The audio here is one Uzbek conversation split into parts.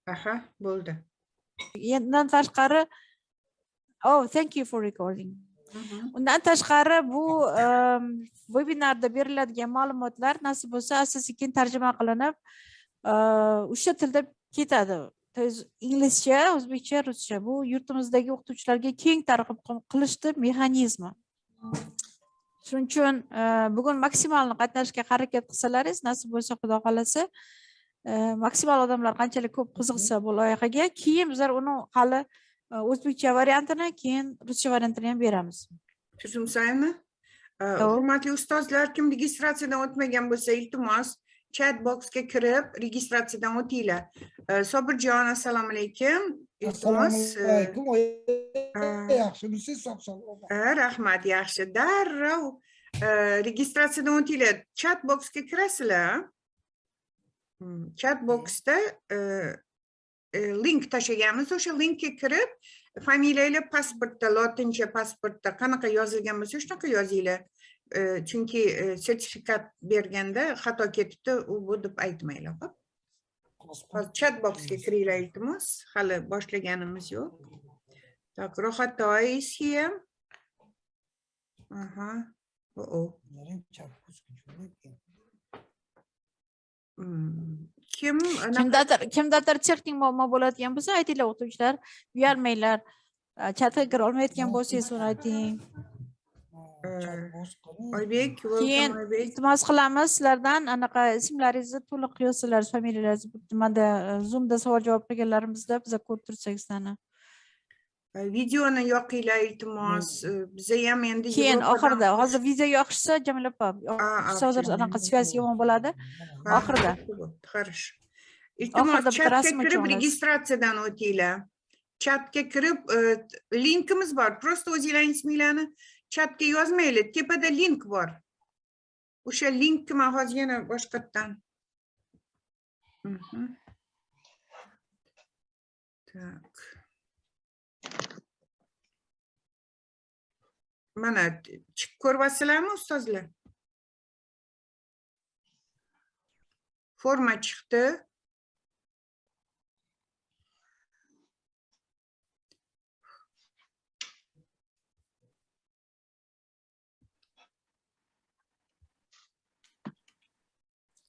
Aha, bo'ldi. Undan tashqari, oh, thank you for recording. Undan tashqari bu webinarda beriladigan ma'lumotlar nasib bo'lsa asta-sekin tarjima qilinib o'sha tilda ketadi. Inglizcha, o'zbekcha, ruscha bu yurtimizdagi o'qituvchilarga keng targ'ib qilishdi mexanizmi. Shuning uchun bugun maksimalni qatnashga harakat qilsalaringiz, nasib bo'lsa Xudo xolasa, maksimal odamlar qanchalik ko'p qiziqsa bu loyihaga, keyin bizlar uni hali o'zbekcha variantini, keyin ruscha variantini ham beramiz. Tushunsanmi? Hurmatli ustozlar, kim registratsiyadan o'tmagan bo'lsa, iltimos chat boxga kirib registratsiyadan o'tinglar. Sobirjon, assalomu alaykum. Iltimos. Yaxshimisiz? Sog'-sog'. Rahmat, yaxshi. Darrov registratsiyadan o'tinglar. Chat boxga kirasizlar. Chat boxda link tashlaganmiz. O'sha linkka kirib, familiyanglar pasportda, lotincha pasportda qanaqa yozilgan bo'lsa, shunaqa yozinglar. Chunki sertifikat berganda xato ketibdi, u bu deb aytmanglar, xo'p? Hozir chat boxga kiringlar iltimos, hali boshlaganimiz yo'q. Tak, Ro'xatoy is here. Aha. Kimdadir texnik muammo bo'ladigan bo'lsa, aytinglar o'qituvchilar, uyalmanglar. Chatga kira olmayotgan bo'lsangiz, uni ayting. Oybek, keyin iltimos qilamiz sizlardan anaqa ismlaringizni to'liq yozsangiz, familiyalaringizni mana Zoomda savol javob qilganlarimizda biz ko'rib tursak sizlarni. Videoni yoqinglar iltimos. Biza ham endi keyin oxirida, hozir video yoqishsa, Jamila opa, hozir anaqa svязь yomon bo'ladi. Oxirida. Хорошо. Iltimos chatga kirib registratsiyadan o'tinglar. Chatga kirib linkimiz bor. Просто o'zingizlarning isminglarni chatga yozmanglar. Tepada link bor. O'sha linkni men hozir yana boshqatdan. Tak. Mana ko'ryapsizlarmi ustozlar? Forma chiqdi.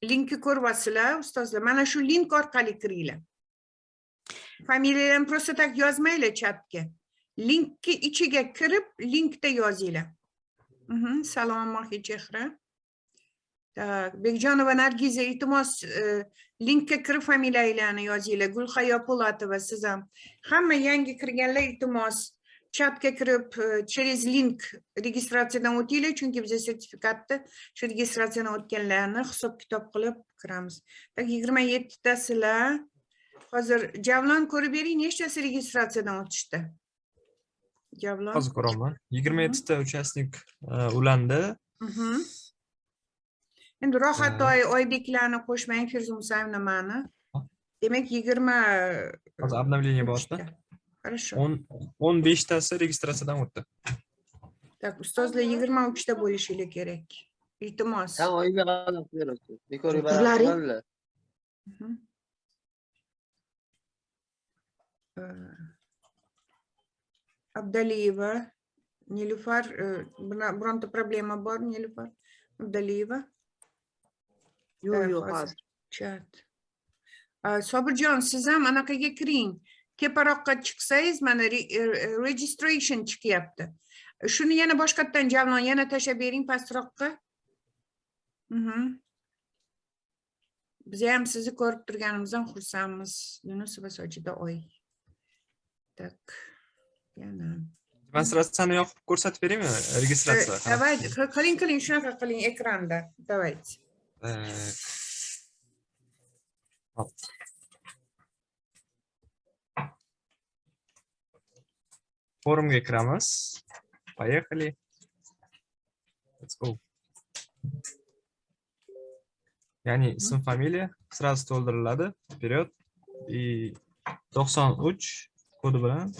Linkni ko'ryapsizlar ustozlar. Mana shu link orqali kiringlar. Familiyalarni просто tak yozmanglar chatga. Linkni ichiga kirib, linkda yozinglar. Salom Mohijehra. Tak, Bekjonova Nargiza, iltimos linkka kirib familiyalarni yozinglar. Gulhayo Po'latova, siz ham. Hamma yangi kirganlar iltimos chatga kirib, через link registratsiyadan o'tinglar, chunki biz sertifikatni shu registratsiyadan o'tganlarni hisob-kitob qilib kiramiz. Tak, 27 tasizlar. Hozir Javlon ko'rib bering, nechtasi registratsiyadan o'tishdi? Javlon. Hozir ko'raman. 27 ta uchastnik ulandi. Endi Ro'xatoy, Oybeklarni qo'shmang, Ferzumsayev nimani? Demak 20 hozir обновление boshda. Хорошо. 15 tasi registratsiyadan o'tdi. Tak, ustozlar 23 ta bo'lishinglar kerak. Iltimos. Sen oyga qadam berasiz. Bekor yuboradilar. Abdaliyeva, Nilufar, bironta problema bor, Nilufar? Abdaliyeva. Yo'q, hozir. Chat. Sobirjon, siz ham anaqaga kiring. Teparoqqa chiqsangiz, mana registration chiqyapti. Shuni yana boshqatdan Javlon yana tashlab bering pastroqqa. Biz ham sizni ko'rib turganimizdan xursandmiz. Yunusova Sojida oy. Tak. Yana. Demonstratsiyani yoqib ko'rsatib beraymi? Registratsiya. Davay, qiling, shunaqa qiling ekranda. Davaychi. Hop. Forumga kiramiz. Поехали. Let's go. Ya'ni ism, familiya сразу to'ldiriladi. Вперед. И 93 kodi bilan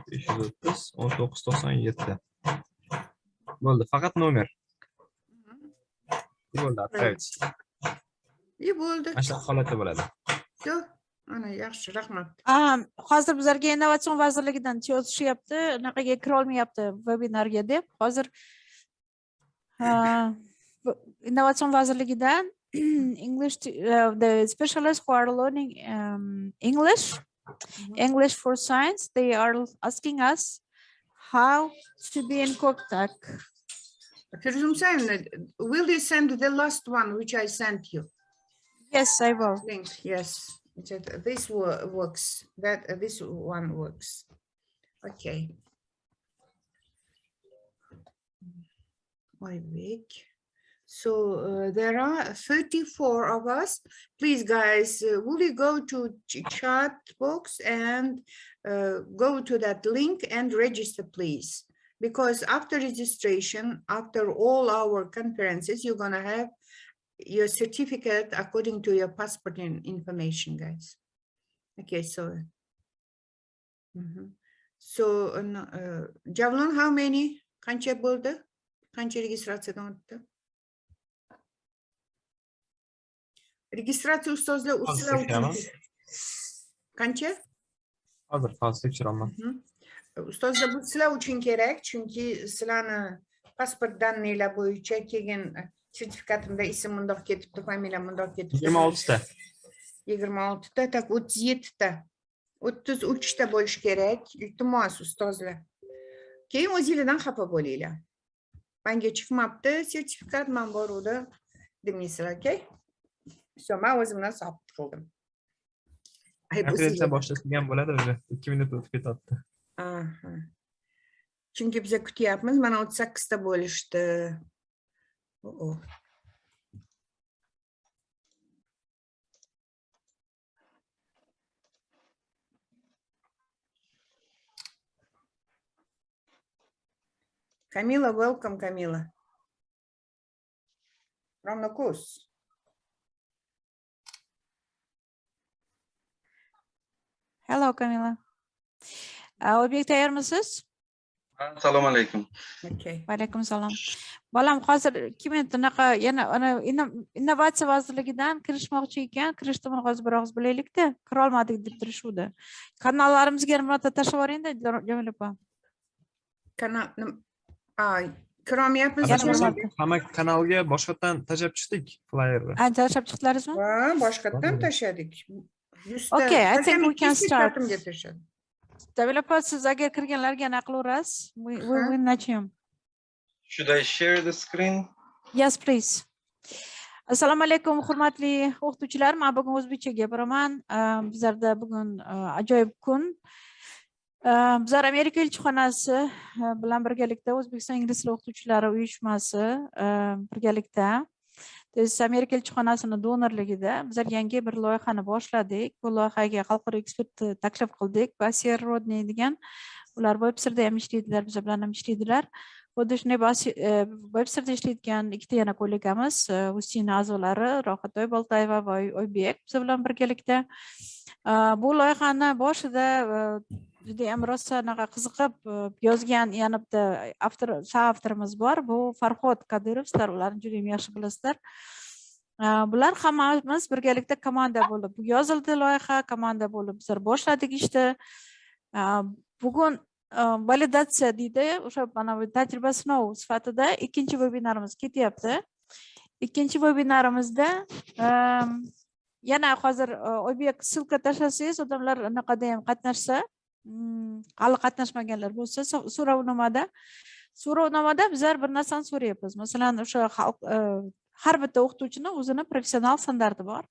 530 1997. Bo'ldi, faqat nomer. Bo'ldi, отправить. И bo'ldi. Mana shu holatda bo'ladi. Yo'q. Ana yaxshi, rahmat. Hozir bizlarga innovatsion vazirligidan yozishyapti, unaqaga kira olmayapti webinarga deb. Hozir innovatsion vazirligidan English the specialists who are learning English for science, they are asking us how to be in contact. Firuzum sen, will you send the last one which I sent you? Yes, I will. Link, yes. This works. This one works. Okay. My week. So there are 34 of us. Please, guys, will you go to chat box and go to that link and register, please? Because after registration, after all our conferences, you're gonna have your certificate according to your passport information, guys. Okay, so Javlon, how many? Qancha bo'ldi? Qancha registratsiyadan o'tdi? Registratsiya ustozlar sizlar uchun qancha? Hozir tekshiraman. Ustozlar bu sizlar uchun kerak, chunki sizlarni pasport danlilar bo'yicha keyin sertifikatimda ism mundoq ketibdi, familiya mundoq ketibdi. 26 ta. 26 ta, tak 37 ta. 33 ta bo'lish kerak. Iltimos ustozlar. Keyin o'zingizdan xafa bo'linglar. Menga chiqmabdi sertifikat, men boruvdi demaysizlar, okay? So, men o'zimdan sabit qildim. Konferensiya boshlangan bo'ladi o'zi. 2 minut o'tib ketadi. Aha. Chunki biz kutyapmiz, mana 38 ta bo'lishdi. Camila, welcome, Camila. From the course. Hello, Camila. O'zbek tayyormisiz? Assalomu alaykum. Okay. Va alaykum salom. Bolam hozir 2 minut unaqa yana innovatsiya vazirligidan kirishmoqchi ekan, kirishdan hozir bir og'iz bilaylik-da, kira olmadik deb turishuvdi. Kanallarimizga bir marta tashlab yuboring-da, Jamila opa. Kiromayapmiz. Hamma kanalga boshqatdan tashlab chiqdik flyerni. Tashlab chiqdilarizmi? Ha, boshqatdan tashladik. Okay, I think we can start. Jamila opa, siz agar kirganlarga qilaverasiz. We начнем. Should I share the screen? Yes, please. Assalomu alaykum, hurmatli o'qituvchilar. Men bugun o'zbekcha gapiraman. Bizlarda bugun ajoyib kun. Bizlar Amerika elchixonasi bilan birgalikda O'zbekiston ingliz tili o'qituvchilari uyushmasi birgalikda Amerika elchixonasining donorligida bizlar yangi bir loyihani boshladik. Bu loyihaga xalqaro ekspertni taklif qildik. Basier Rodney degan, ular Websterda ham ishlaydilar, bizlar bilan ham ishlaydilar. Xuddi shunday Websterda ishlaydigan ikkita yana kollegamiz, Ustina a'zolari Rohatoy Boltayeva va Oybek biz bilan birgalikda bu loyihani boshida juda ham rosa qiziqib yozgan yana bitta avtorimiz bor. Bu Farhod Kadirov, sizlar ularni juda ham yaxshi bilasizlar. Bular hammamiz birgalikda komanda bo'lib yozildi loyiha, komanda bo'lib bizlar boshladik ishni. Bugun validatsiya deydi, o'sha mana bu tajriba sinov sifatida ikkinchi webinarimiz ketyapti. Ikkinchi webinarimizda yana hozir Oybek silka tashlasangiz, odamlar anaqada ham qatnashsa, hali qatnashmaganlar bo'lsa, so'rovnomada bizlar bir narsani so'rayapmiz. Masalan, o'sha har bitta o'qituvchini o'zini professional standarti bor.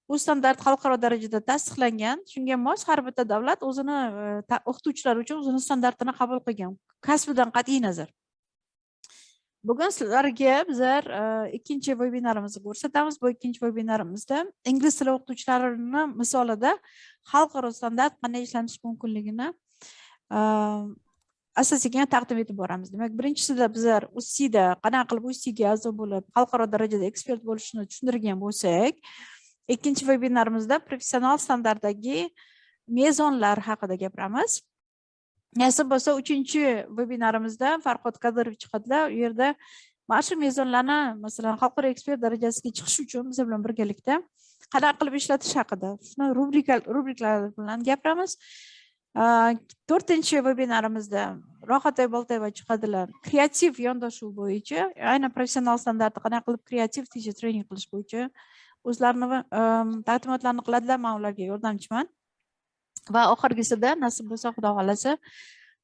Bu standart xalqaro darajada tasdiqlangan. Shunga mos har bitta davlat o'zini o'qituvchilar uchun o'zini standartini qabul qilgan. Kasbidan qat'iy nazar. Bugun sizlarga bizlar ikkinchi webinarimizni ko'rsatamiz. Bu ikkinchi webinarimizda ingliz tili o'qituvchilarining misolida xalqaro standart qanday ishlanishi mumkinligini asosiy taqdim etib boramiz. Demak, birinchisida bizlar UCIda qanaqa qilib UCIga a'zo bo'lib, xalqaro darajada ekspert bo'lishini tushuntirgan bo'lsak, ikkinchi webinarimizda professional standartdagi mezonlar haqida gapiramiz. Nasib bo'lsa, uchinchi webinarimizda Farhod Kadirov chiqadilar. U yerda mana shu mezonlarni, masalan, xalqaro ekspert darajasiga chiqish uchun biz bilan birgalikda qanaqa qilib ishlatish haqida shuni rubrikalar bilan gapiramiz. 4-chi webinarimizda Rohatay Boltayeva chiqadilar. Kreativ yondashuv bo'yicha, aynan professional standartda qanaqa qilib kreativ teacher training qilish bo'yicha o'zlarini taqdimotlarni qiladilar, men ularga yordamchiman. Va oxirgisida nasib bo'lsa, Xudo xolasa,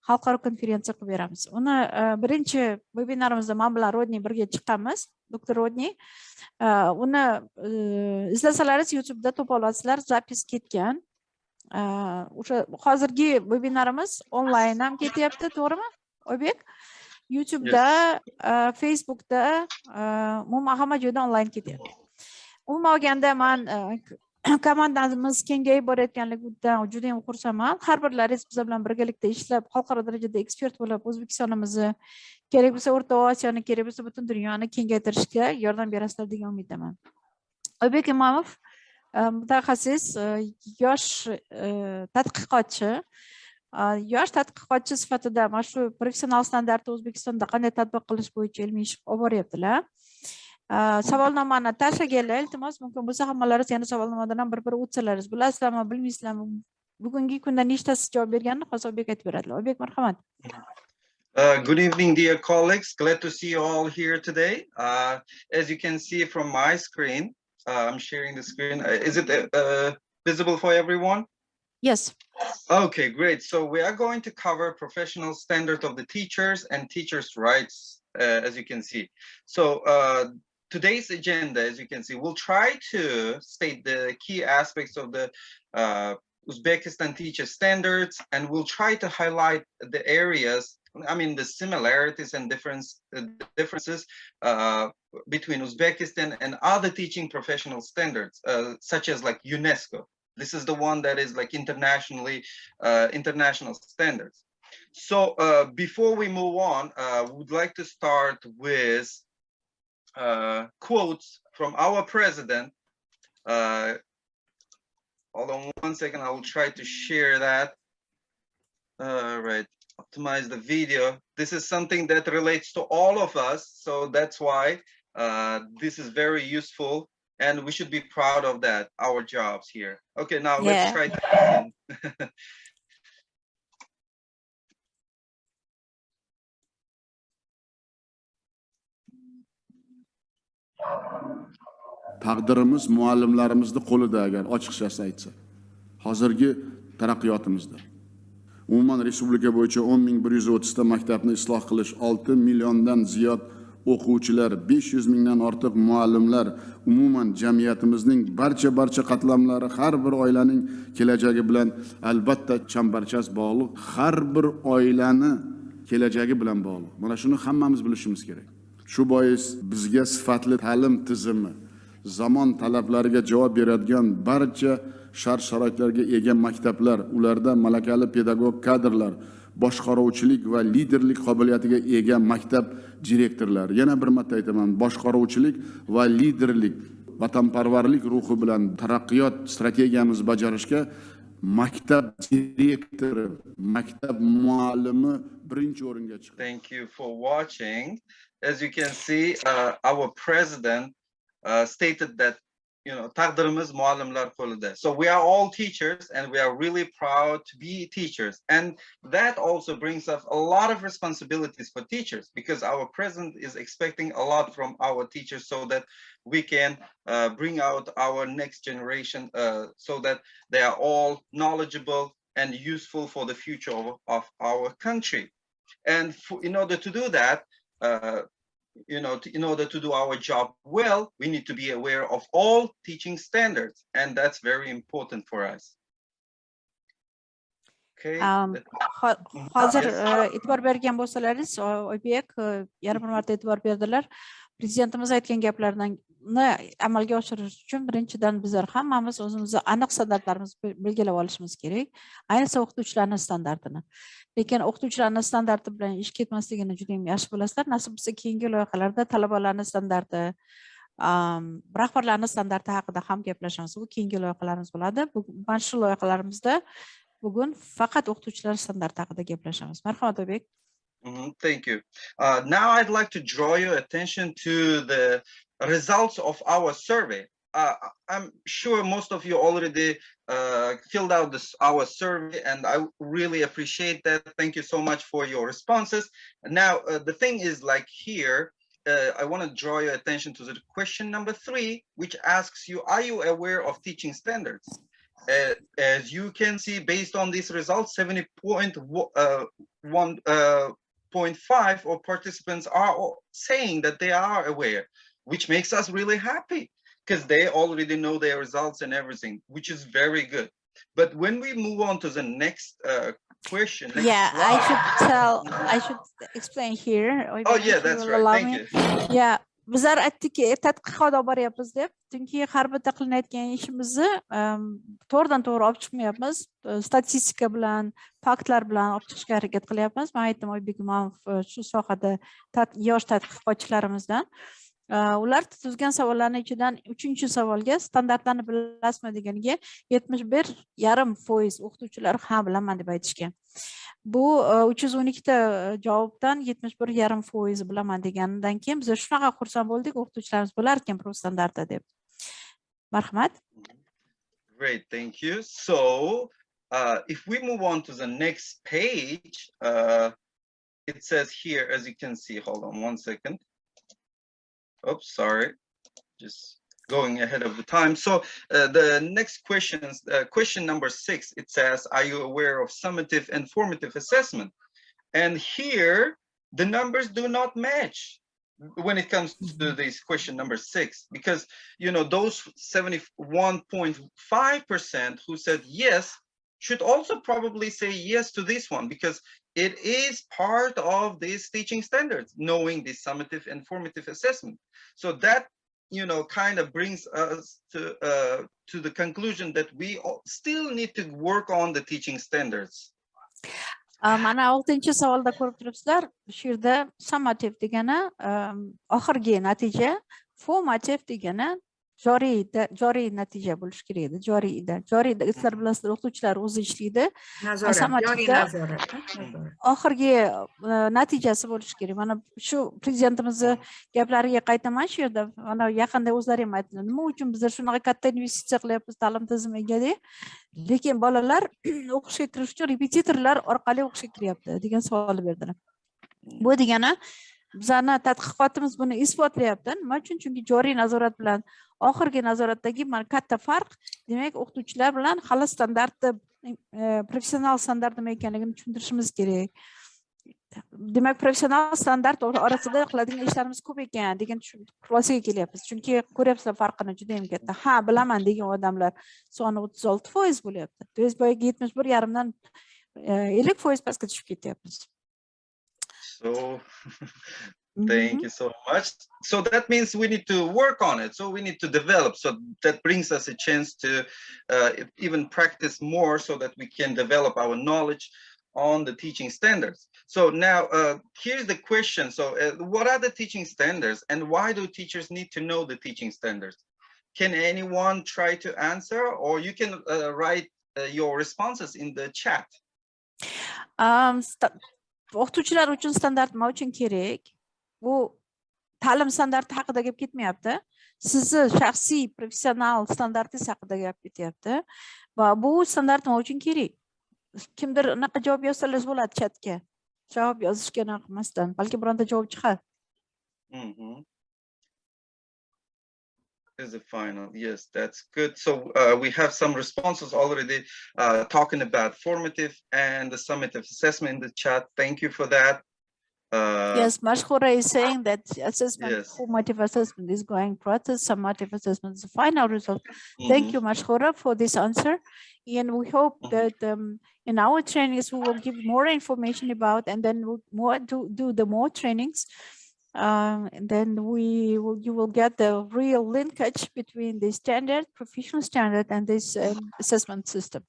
xalqaro konferensiya qilib beramiz. Uni birinchi webinarimizda men bilan Rodney birga chiqqanmiz, doktor Rodney. Uni izlasalaringiz YouTube'da topa olasizlar, zapis ketgan. O'sha hozirgi webinarimiz onlayn ham ketyapti, to'g'rimi? Oybek? YouTube'da, Facebook'da, umuman hamma joyda onlayn ketyapti. Umuman olganda men komandamiz kengayib borayotganligidan juda ham xursandman. Har birlaringiz biz bilan birgalikda ishlab, xalqaro darajada ekspert bo'lib, O'zbekistonimizni, kerak bo'lsa O'rta Osiyoni, kerak bo'lsa butun dunyoni kengaytirishga yordam berasizlar degan umiddaman. Oybek Imomov mutaxassis, yosh tadqiqotchi. Yosh tadqiqotchi sifatida mana shu professional standartni O'zbekistonda qanday tatbiq qilish bo'yicha ilmiy ish olib boryaptilar. Savolnomani tashlaganlar, iltimos, mumkin bo'lsa hammalaringiz yana savolnomadan ham bir o'tsalaringiz. Bilasizlarmi, bilmaysizlarmi? Bugungi kunda nechtasi javob berganini hozir Oybek aytib beradilar. Oybek, marhamat. Good evening, dear colleagues. Glad to see you all here today. As you can see from my screen, I'm sharing the screen. Is it visible for everyone? Yes. Okay, great. So we are going to cover professional standard of the teachers and teachers' rights, as you can see. So today's agenda, as you can see, we'll try to state the key aspects of the Uzbekistan teacher standards, and we'll try to highlight the areas, I mean, the similarities and differences between Uzbekistan and other teaching professional standards, such as like UNESCO. This is the one that is like international standards. So before we move on, we'd like to start with quotes from our president. Hold on one second, I will try to share that. Right, optimize the video. This is something that relates to all of us, so that's why this is very useful, and we should be proud of that, our jobs here. Okay, now let's try to begin. Taqdirimiz muallimlarimizning qo'lida agar ochiqchasi aytsak. Hozirgi taraqqiyotimizda umuman respublika bo'yicha 10.130 ta maktabni isloh qilish, 6 milliondan ziyod o'quvchilar, 500 mingdan ortiq muallimlar, umuman jamiyatimizning barcha qatlamlari, har bir oilaning kelajagi bilan albatta chambarchas bog'liq, har bir oilani kelajagi bilan bog'liq. Mana shuni hammamiz bilishimiz kerak. Shu bois bizga sifatli ta'lim tizimi, zamon talablariga javob beradigan barcha shart-sharoitlarga ega maktablar, ularda malakali pedagog kadrlar, boshqaruvchilik va liderlik qobiliyatiga ega maktab direktorlari. Yana bir marta aytaman, boshqaruvchilik va liderlik, vatanparvarlik ruhi bilan taraqqiyot strategiyamizni bajarishga maktab direktori, maktab muallimi birinchi o'ringa chiqadi. Thank you for watching. As you can see, our president stated that, you know, taqdirimiz muallimlar qo'lida. So we are all teachers, and we are really proud to be teachers. And that also brings us a lot of responsibilities for teachers, because our president is expecting a lot from our teachers, so that we can bring out our next generation, so that they are all knowledgeable and useful for the future of our country. And in order to do that, in order to do our job well, we need to be aware of all teaching standards, and that's very important for us. Okay. Hozir e'tibor bergan bo'lsalaringiz, Oybek yana bir marta e'tibor berdilar. Prezidentimiz aytgan gaplarni amalga oshirish uchun birinchidan bizlar hammamiz o'zimizni aniq standartlarimizni belgilab olishimiz kerak. Ayniqsa o'qituvchilarning standartini. Lekin o'qituvchilarning standarti bilan ish ketmasligini juda ham yaxshi bilasizlar. Nasib bo'lsa keyingi loyihalarda talabalarning standarti, rahbarlarning standarti haqida ham gaplashamiz. Bu keyingi loyihalarimiz bo'ladi. Mana shu loyihalarimizda bugun faqat o'qituvchilar standarti haqida gaplashamiz. Marhamat Oybek. Thank you. Now I'd like to draw your attention to the results of our survey. I'm sure most of you already filled out our survey, and I really appreciate that. Thank you so much for your responses. Now, the thing is, like here, I want to draw your attention to the question number 3, which asks you, are you aware of teaching standards? As you can see, based on these results, 70.1.5 of participants are saying that they are aware, which makes us really happy because they already know their results and everything, which is very good. But when we move on to the next question, Yeah, I should explain here. Oh yeah, that's right. Thank you. Yeah. Bizlar aytdiki, tadqiqot olib boryapmiz deb, chunki har bitta qilinayotgan ishimizni to'g'ridan to'g'ri olib chiqmayapmiz. Statistika bilan, faktlar bilan olib chiqishga harakat qilyapmiz. Men aytdim, Oybek Imomov shu sohada yosh tadqiqotchilarimizdan. Ular tuzgan savollarning ichidan 3-savolga standartlarni bilasizmi deganiga 71,5% o'qituvchilar ha bilaman deb aytishgan. Bu 312 ta javobdan 71,5% bilaman deganidan keyin biz shunaqa xursand bo'ldik, o'qituvchilarimiz bilar ekan prof standartda deb. Marhamat. Great, thank you. So, if we move on to the next page, it says here, as you can see, hold on one second. Oops, sorry, just going ahead of the time. So the next questions, question number 6, it says, are you aware of summative and formative assessment? And here, the numbers do not match when it comes to this question number 6, because, you know, those 71.5% who said yes should also probably say yes to this one, because it is part of these teaching standards, knowing the summative and formative assessment. So that, you know, kind of brings us to the conclusion that we still need to work on the teaching standards. Mana 6-savolda ko'rib turibsizlar, shu yerda summative degani oxirgi natija, formative degani joriy natija bo'lish kerak edi. Joriyda sizlar bilasizlar, o'qituvchilar o'zi ishlaydi. Oxirgi natijasi bo'lishi kerak. Mana shu prezidentimizni gaplariga qaytaman shu yerda. Mana yaqinda o'zlari ham aytdilar, nima uchun biz shunaqa katta investitsiya qilyapmiz ta'lim tizimiga deb. Lekin bolalar o'qishga kirish uchun repetitorlar orqali o'qishga kiryapti degan savol berdilar. Bu degani bizning tadqiqotimiz buni isbotlayapti. Nima uchun? Chunki joriy nazorat bilan oxirgi nazoratdagi mana katta farq, demak o'qituvchilar bilan hali standartda professional standart nima ekanligini tushuntirishimiz kerak. Demak, professional standart orasida qiladigan ishlarimiz ko'p ekan degan xulosaga kelyapmiz. Chunki ko'ryapsizlar farqini juda ham katta. Ha, bilaman degan odamlar soni 36% bo'lyapti. To есть boyaga 71,5 dan 50% pastga tushib ketyapmiz. So thank you so much. So that means we need to work on it. So we need to develop. So that brings us a chance to even practice more so that we can develop our knowledge on the teaching standards. So now here's the question. So what are the teaching standards and why do teachers need to know the teaching standards? Can anyone try to answer, or you can write your responses in the chat? O'qituvchilar uchun standart nima uchun kerak? Bu ta'lim standarti haqida gap ketmayapti. Sizni shaxsiy professional standartingiz haqida gap ketyapti. Va bu standart nima uchun kerak? Kimdir unaqa javob yozsangiz bo'ladi chatga. Javob yozishga naqmasdan, balki bironta javob chiqar. Is the final. Yes, that's good. So we have some responses already talking about formative and the summative assessment in the chat. Thank you for that. Yes, Mashkura is saying that assessment, formative assessment is going process, summative assessment is the final result. Thank you, Mashkura, for this answer. And we hope that in our trainings we will give more information about, and then we'll do the more trainings. And then you will get the real linkage between the standard, professional standard, and this assessment system.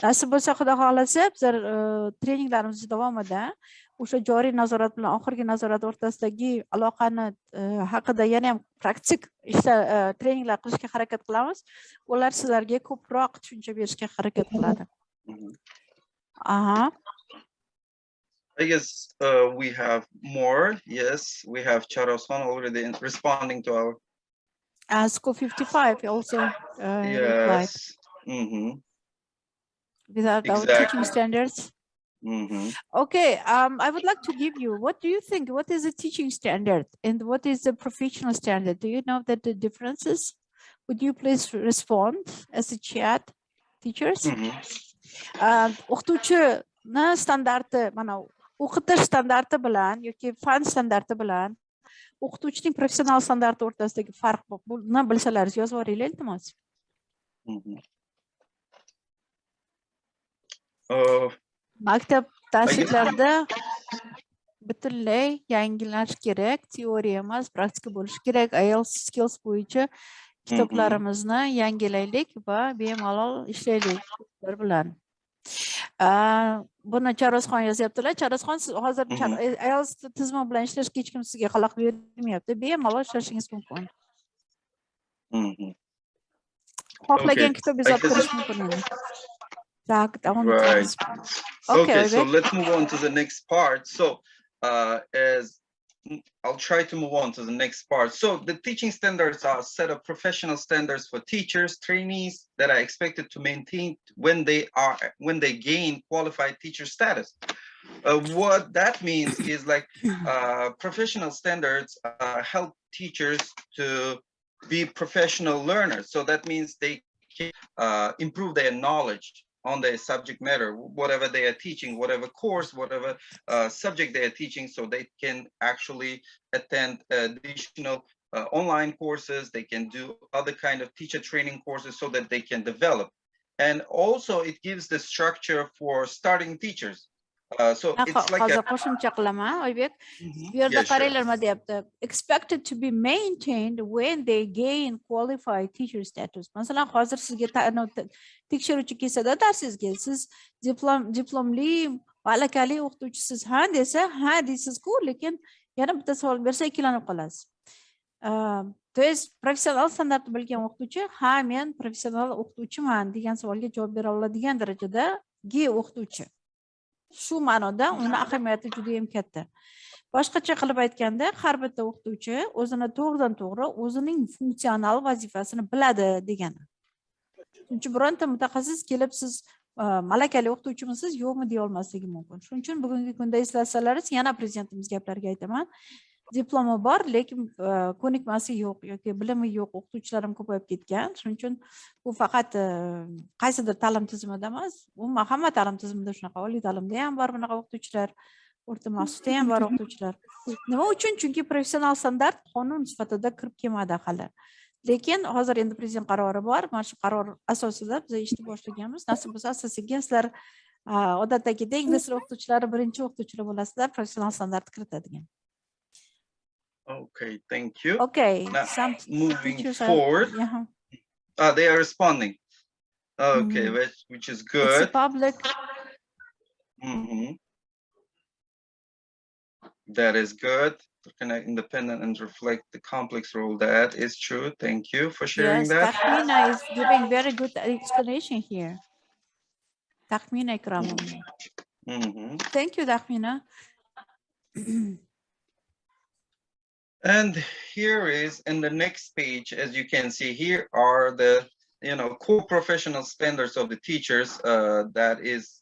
Nasib bo'lsa, Xudo xolasa, bizlar treninglarimiz davomida o'sha joriy nazorat bilan oxirgi nazorat o'rtasidagi aloqani haqida yana ham praktik treninglar qilishga harakat qilamiz. Ular sizlarga ko'proq tushuncha berishga harakat qiladi. I guess we have more. Yes, we have Charosxon already responding to our. School 55 also replied. Yes. Mm-hmm. Without our Exactly. teaching standards. Mm-hmm. Okay, I would like to give you, what do you think? What is the teaching standard and what is the professional standard? Do you know that the differences? Would you please respond as a chat, teachers? O'qituvchini standarti, mana o'qitish standarti bilan yoki fan standarti bilan o'qituvchining professional standarti o'rtasidagi farq bor. Buni bilsalaringiz yozib yuboringlar iltimos. Maktab darsliklarida butunlay yangilash kerak, teoriya emas, praktika bo'lishi kerak. IELTS skills bo'yicha kitoblarimizni yangilaylik va bemalol ishlaylik bilan. Buni Charozxon yozyaptilar. Charozxon, siz hozir IELTS tizimi bilan ishlashga hech kim sizga xalaqit bermayapti. Bemalol ishlashingiz mumkin. Xohlagan kitobingizni olib kirish mumkin endi. Right. Okay, so let's move on to the next part. So as I'll try to move on to the next part. So the teaching standards are a set of professional standards for teachers, trainees that are expected to maintain when they gain qualified teacher status. What that means is like professional standards help teachers to be professional learners. So that means they can improve their knowledge on their subject matter, whatever they are teaching, whatever course, whatever subject they are teaching, so they can actually attend additional online courses, they can do other kind of teacher training courses so that they can develop. And also it gives the structure for starting teachers. So it's like qo'shimcha qilaman, Oybek. Bu yerda qaranglar nima deyapti. Expected to be maintained when they gain qualified teacher status. Masalan, hozir sizga tekshiruvchi kelsa-da darsingizga, siz diplomli, malakali o'qituvchisiz ha desa, ha deysiz-ku, lekin yana bitta savol bersa ikkilanib qolasiz. To есть professional standartni bilgan o'qituvchi, ha men professional o'qituvchiman degan savolga javob bera oladigan darajadagi o'qituvchi. Shu ma'noda uni ahamiyati juda ham katta. Boshqacha qilib aytganda, har bitta o'qituvchi o'zini to'g'ridan-to'g'ri o'zining funksional vazifasini biladi degani. Chunki bironta mutaxassis kelib siz malakali o'qituvchimisiz, yo'qmi deya olmasligi mumkin. Shuning uchun bugungi kunda eslasalaringiz, yana prezidentimiz gaplariga aytaman. Diplomi bor, lekin ko'nikmasi yo'q yoki bilimi yo'q o'qituvchilarim ko'payib ketgan. Shuning uchun bu faqat qaysidir ta'lim tizimida emas, umuman hamma ta'lim tizimida shunaqa, oliy ta'limda ham bor bunaqa o'qituvchilar, o'rta maxsusda ham bor o'qituvchilar. Nima uchun? Chunki professional standart qonun sifatida kirib kelmadi hali. Lekin hozir endi prezident qarori bor. Mana shu qaror asosida biz eshitib boshlaganmiz. Nasib bo'lsa, asta-sekin sizlar odatdagidek ingliz tili o'qituvchilari birinchi o'qituvchilar bo'lasizlar, professional standart kiritadigan. Okay, thank you. Okay, now, some moving forward, they are responding. Okay, which is good. It's public. That is good. Connect independent and reflect the complex role. That is true. Thank you for sharing that. Takhmina is giving very good explanation here. Takhmina Ikramov. Thank you, Takhmina. And here is in the next page, as you can see, here are the core professional standards of the teachers that is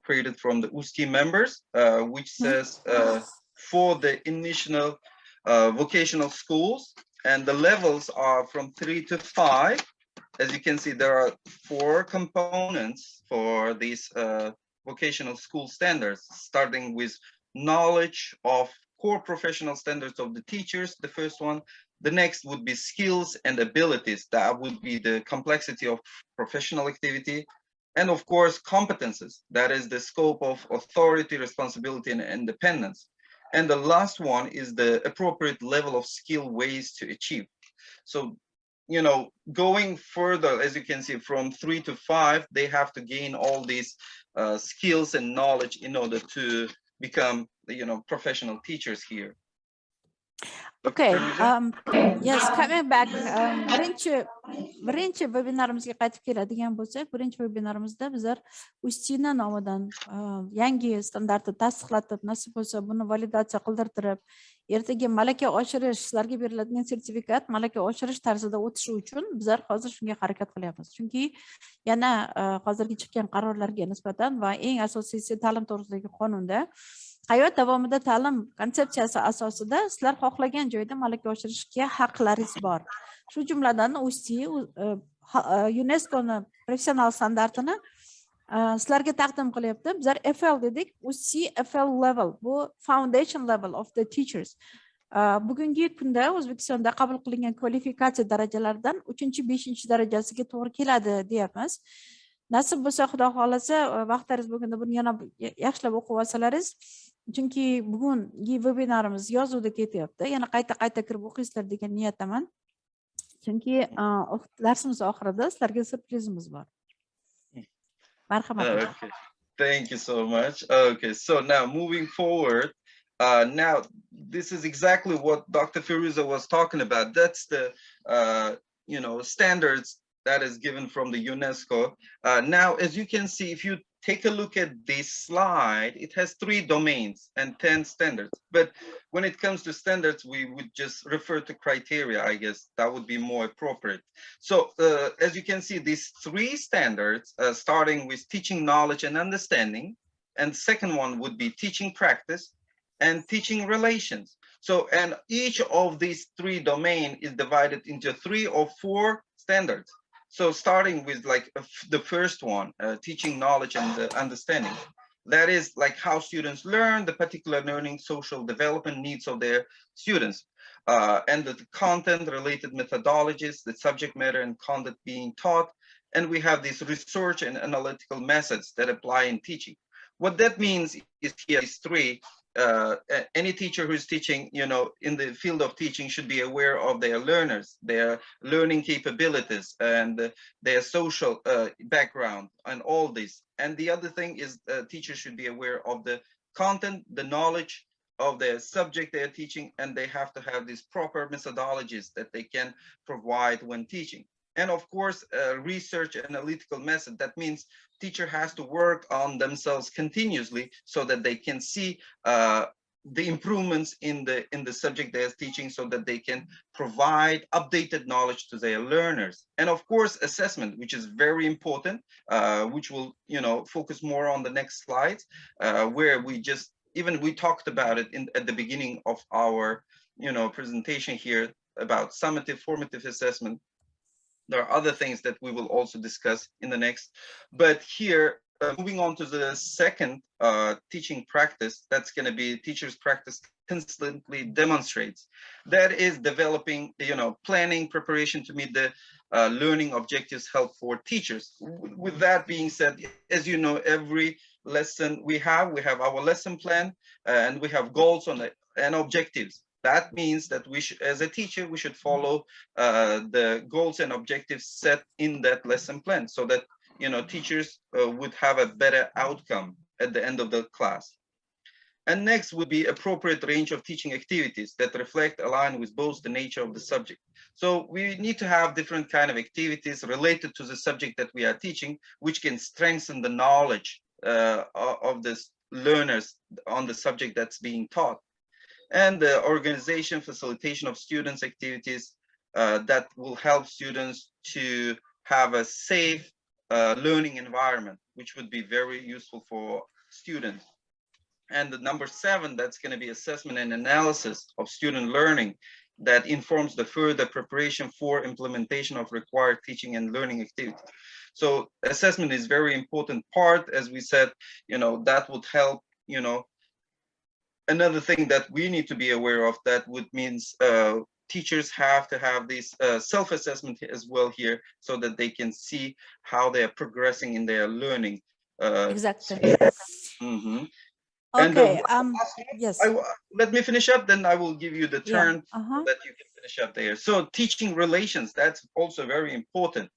created from the USTI members, which says for the initial vocational schools, and the levels are from 3 to 5. As you can see, there are 4 components for these vocational school standards, starting with knowledge of core professional standards of the teachers, the first one. The next would be skills and abilities. That would be the complexity of professional activity. And of course, competences. That is the scope of authority, responsibility, and independence. And the last one is the appropriate level of skill ways to achieve. So, going further, as you can see, from 3 to 5, they have to gain all these skills and knowledge in order to become professional teachers here. Okay, Firuza? yes, coming back. Birinchi webinarimizga qaytib keladigan bo'lsak, birinchi webinarimizda bizlar Ustina nomidan yangi standartni tasdiqlatib, nasib bo'lsa buni validatsiya qildirtirib, ertaga malaka oshirish, sizlarga beriladigan sertifikat malaka oshirish tarzida o'tishi uchun bizlar hozir shunga harakat qilyapmiz. Chunki yana hozirgi chiqqan qarorlarga nisbatan va eng asosiysi ta'lim to'g'risidagi qonunda hayot davomida ta'lim konsepsiyasi asosida sizlar xohlagan joyda malaka oshirishga haqlaringiz bor. Shu jumladan UNESCOning professional standartini sizlarga taqdim qilyapti. Bizlar FL dedik, FL level, bu foundation level of the teachers. Bugungi kunda O'zbekistonda qabul qilingan kvalifikatsiya darajalaridan 3-5 darajasiga to'g'ri keladi deyapmiz. Nasib bo'lsa, Xudo xolasa, vaqtingiz bo'lganda buni yana yaxshilab o'qib olsalaringiz, chunki bugungi webinarimiz yozuvda ketyapti. Yana qayta kirib o'qiysizlar degan niyatdaman. Chunki darsimiz oxirida sizlarga surprizimiz bor. Marhamat. Okay. Thank you so much. Okay, so now moving forward, now this is exactly what Dr. Firuza was talking about. That's the standards that is given from the UNESCO. Now, as you can see, if you take a look at this slide, it has 3 domains and 10 standards. But when it comes to standards, we would just refer to criteria, I guess that would be more appropriate. So as you can see, these 3 standards, starting with teaching knowledge and understanding, and second one would be teaching practice and teaching relations. So, and each of these 3 domains is divided into 3 or 4 standards. So starting with like the first one, teaching knowledge and understanding, that is like how students learn, the particular learning, social development needs of their students, and the content related methodologies, the subject matter and content being taught. And we have these research and analytical methods that apply in teaching. What that means is here is 3. Any teacher who's teaching, in the field of teaching should be aware of their learners, their learning capabilities, and their social background, and all this. And the other thing is teachers should be aware of the content, the knowledge of their subject they're teaching, and they have to have these proper methodologies that they can provide when teaching. And of course, research analytical method, that means teacher has to work on themselves continuously so that they can see the improvements in the subject they're teaching, so that they can provide updated knowledge to their learners. And of course, assessment, which is very important, which will focus more on the next slides, where we talked about it at the beginning of our presentation here about summative, formative assessment. There are other things that we will also discuss in the next, but here, moving on to the second teaching practice, that's going to be teachers practice constantly demonstrates. That is developing, planning, preparation to meet the learning objectives held for teachers. With that being said, as you know, every lesson we have our lesson plan, and we have goals and objectives. That means that as a teacher, we should follow the goals and objectives set in that lesson plan, so that teachers would have a better outcome at the end of the class. And next would be appropriate range of teaching activities that reflect, align with both the nature of the subject. So we need to have different kind of activities related to the subject that we are teaching, which can strengthen the knowledge of the learners on the subject that's being taught. And the organization, facilitation of students' activities that will help students to have a safe learning environment, which would be very useful for students. And the number 7, that's going to be assessment and analysis of student learning that informs the further preparation for implementation of required teaching and learning activities. So assessment is very important part, as we said, that would help, Another thing that we need to be aware of, that would means teachers have to have this self-assessment as well here, so that they can see how they're progressing in their learning. Exactly. Mm-hmm. Okay. Yes. Let me finish up, then I will give you the turn that you can finish up there. So teaching relations, that's also very important.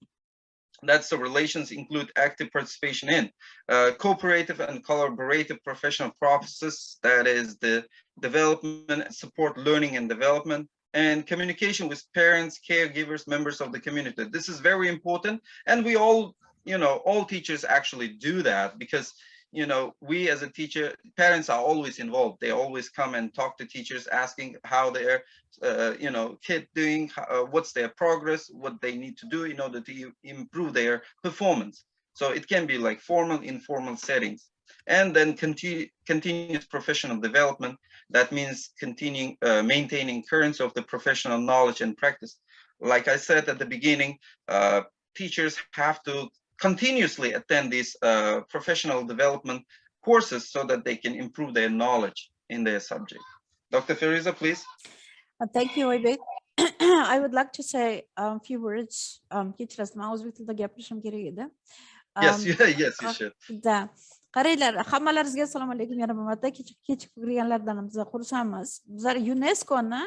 That's the relations include active participation in cooperative and collaborative professional processes. That is the development, support learning and development, and communication with parents, caregivers, members of the community. This is very important. And we all, all teachers actually do that because we as a teacher, parents are always involved. They always come and talk to teachers, asking how their, kid doing, what's their progress, what they need to do in order to improve their performance. So it can be like formal, informal settings. And then continuous professional development. That means continuing, maintaining currents of the professional knowledge and practice. Like I said at the beginning, teachers have to continuously attend these professional development courses so that they can improve their knowledge in their subject. Dr. Fariza, please. Thank you, Oybek. I would like to say a few words. Yes, yes, you should. Da. Qaranglar, hammalaringizga assalomu alaykum. Yana bir marta kechib kirganlardan biz xursandmiz. Bizlar UNESCO-ni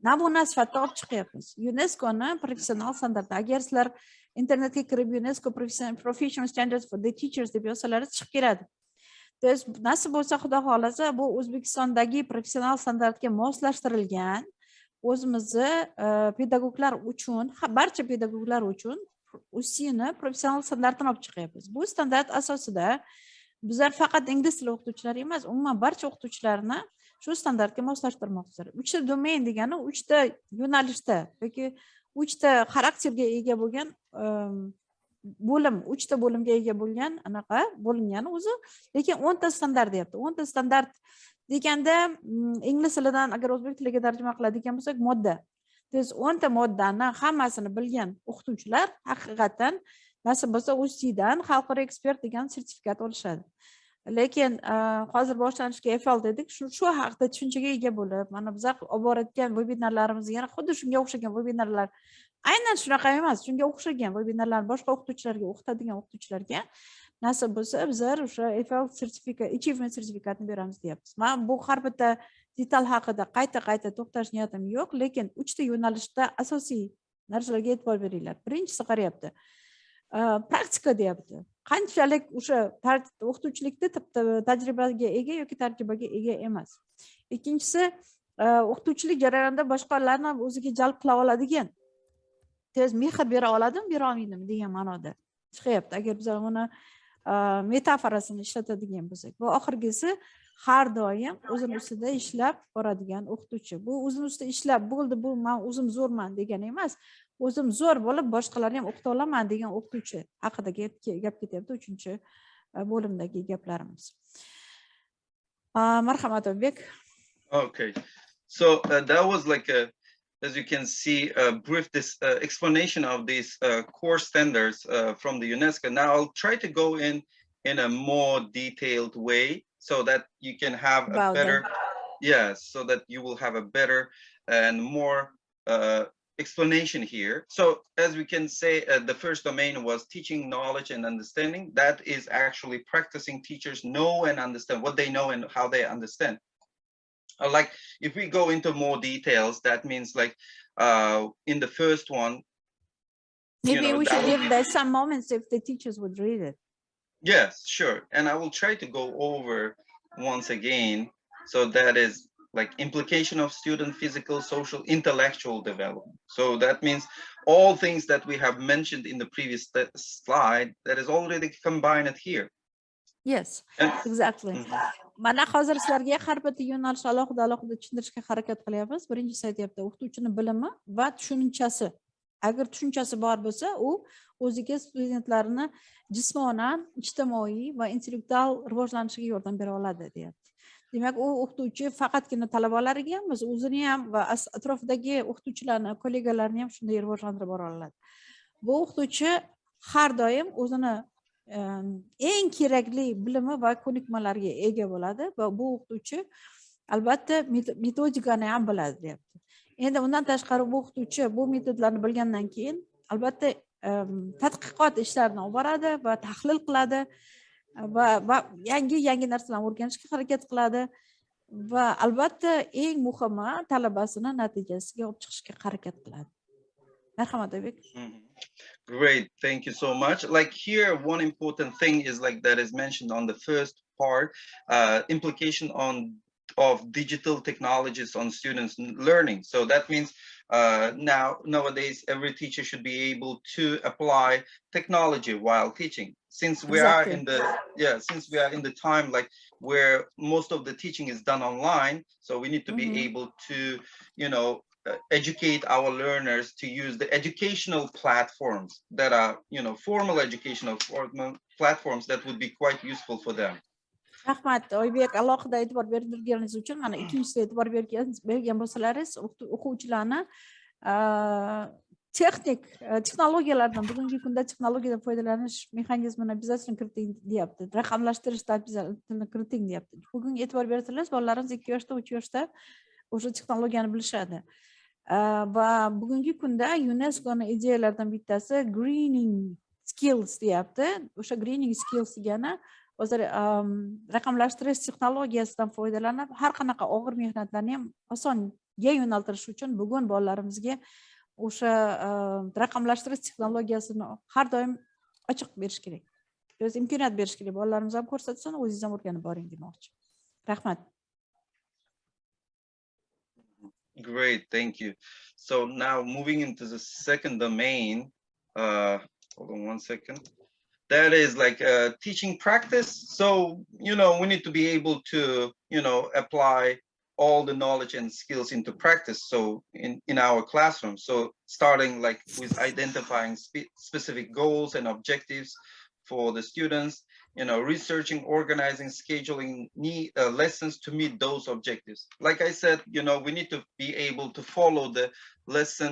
namuna sifatida olib chiqyapmiz. UNESCO-ni professional standarti. Agar sizlar internetga kirib UNESCO professional standards for the teachers deb yozsalaringiz chiqib keladi. Nasib bo'lsa, xudo xolasa, bu O'zbekistondagi professional standartga moslashtirilgan, o'zimizni pedagoglar uchun, barcha pedagoglar uchun USIni professional standartini olib chiqyapmiz. Bu standart asosida bizlar faqat ingliz tili o'qituvchilari emas, umuman barcha o'qituvchilarni shu standartga moslashtirmoqchimiz. 3 ta domain degani 3 ta yo'nalishda yoki 3 ta xarakterga ega bo'lgan bo'lim, 3 ta bo'limga ega bo'lgan anaqa bo'lingan o'zi, lekin 10 ta standart deyapti. 10 ta standart deganda ingliz tilidan agar o'zbek tiliga tarjima qiladigan bo'lsak, modda. 10 ta moddani hammasini bilgan o'qituvchilar haqiqatan nasib bo'lsa USIdan xalqaro ekspert degan sertifikat olishadi. Lekin hozir boshlanishga EFL dedik, shu haqida tushunchaga ega bo'lib, mana biz olib borayotgan webinarlarimiz yana xuddi shunga o'xshagan webinarlar, aynan shunaqa emas, shunga o'xshagan webinarlar boshqa o'qituvchilarga, o'qitadigan o'qituvchilarga nasib bo'lsa bizlar o'sha EFL sertifikat, achievement sertifikatini beramiz deyapmiz. Men bu har bitta detal haqida qayta to'xtash niyatim yo'q, lekin 3 ta yo'nalishda asosiy narsalarga e'tibor beringlar. Birinchisi qarayapti. Praktika deyapti. Qanchalik o'sha o'qituvchilikda tajribaga ega yoki tajribaga ega emas. Ikkinchisi, o'qituvchilik jarayonida boshqalarni o'ziga jalb qila oladigan, tez mehr bera oladimi, bera olmaydimi degan ma'noda chiqyapti. Agar biz uni metaforasini ishlatadigan bo'lsak, bu oxirgisi har doim o'zini ustida ishlab boradigan o'qituvchi. Bu o'zini ustida ishlab bo'ldi, bu men o'zim zo'rman degani emas. O'zim zo'r bo'lib boshqalarni ham o'qita olaman degan o'qituvchi haqida gap ketyapti 3-bo'limdagi gaplarimiz. Marhamat Oybek. Okay. So that was like as you can see, a brief explanation of these core standards from the UNESCO. Now I'll try to go in a more detailed way so that you can have a better, yes, so that you will have a better and more explanation here. So as we can say, the first domain was teaching knowledge and understanding. That is actually practicing teachers know and understand what they know and how they understand. Like if we go into more details, that means like in the first one, maybe we should give there some moments if the teachers would read it. Yes, sure. And I will try to go over once again. So that is like implication of student physical, social, intellectual development. So that means all things that we have mentioned in the previous slide that is already combined here. Yes, exactly. Mana hozir sizlarga har bitta yo'nalish alohida tushuntirishga harakat qilyapmiz. Birinchisi aytyapti, o'qituvchining bilimi va tushunchasi. Agar tushunchasi bor bo'lsa, u o'ziga studentlarni jismonan, ijtimoiy va intellektual rivojlanishiga yordam bera oladi, deyapti. Demak, u o'qituvchi faqatgina talabalariga emas, o'zini ham va atrofidagi o'qituvchilarni, kollegalarni ham shunday rivojlantirib bora oladi. Bu o'qituvchi har doim o'zini eng kerakli bilimi va ko'nikmalarga ega bo'ladi va bu o'qituvchi albatta metodikani ham biladi, deyapti. Endi undan tashqari bu o'qituvchi bu metodlarni bilgandan keyin albatta tadqiqot ishlarini olib boradi va tahlil qiladi va yangi narsalarni o'rganishga harakat qiladi va albatta eng muhimi talabasini natijasiga olib chiqishga harakat qiladi. Marhamat Oybek. Great, thank you so much. Like here, one important thing is like that is mentioned on the first part, implication of digital technologies on students' learning. So that means nowadays every teacher should be able to apply technology while teaching. Since we are in the time like where most of the teaching is done online, so we need to be able to, you know, educate our learners to use the educational platforms that are, you know, formal educational platforms that would be quite useful for them. Rahmat Oybek, alohida e'tibor berganingiz uchun. Mana ikkinchisi e'tibor bergan bo'lsalaringiz, o'quvchilarni texnologiyalardan, bugungi kunda texnologiyadan foydalanish mexanizmini bizasini kiriting deyapti. Raqamlashtirish tartibini kiriting deyapti. Bugungi e'tibor bersangiz, bolalaringiz 2 yoshda, 3 yoshda o'sha texnologiyani bilishadi. Va bugungi kunda UNESCOning ideyalaridan bittasi greening skills deyapti. O'sha greening skills degani hozir raqamlashtirish texnologiyasidan foydalanib har qanaqa og'ir mehnatlarni ham osonga yo'naltirish uchun bugun bolalarimizga o'sha raqamlashtirish texnologiyasini har doim ochiq berish kerak. O'z imkoniyat berish kerak. Bolalarimiz ham ko'rsatsin, o'zingiz ham o'rganib boring demoqchi. Rahmat. Great, thank you. So now moving into the second domain, hold on one second. That is like teaching practice. So, you know, we need to be able to, you know, apply all the knowledge and skills into practice. So in our classroom, so starting like with identifying specific goals and objectives for the students, you know, researching, organizing, scheduling lessons to meet those objectives. Like I said, you know, we need to be able to follow the lesson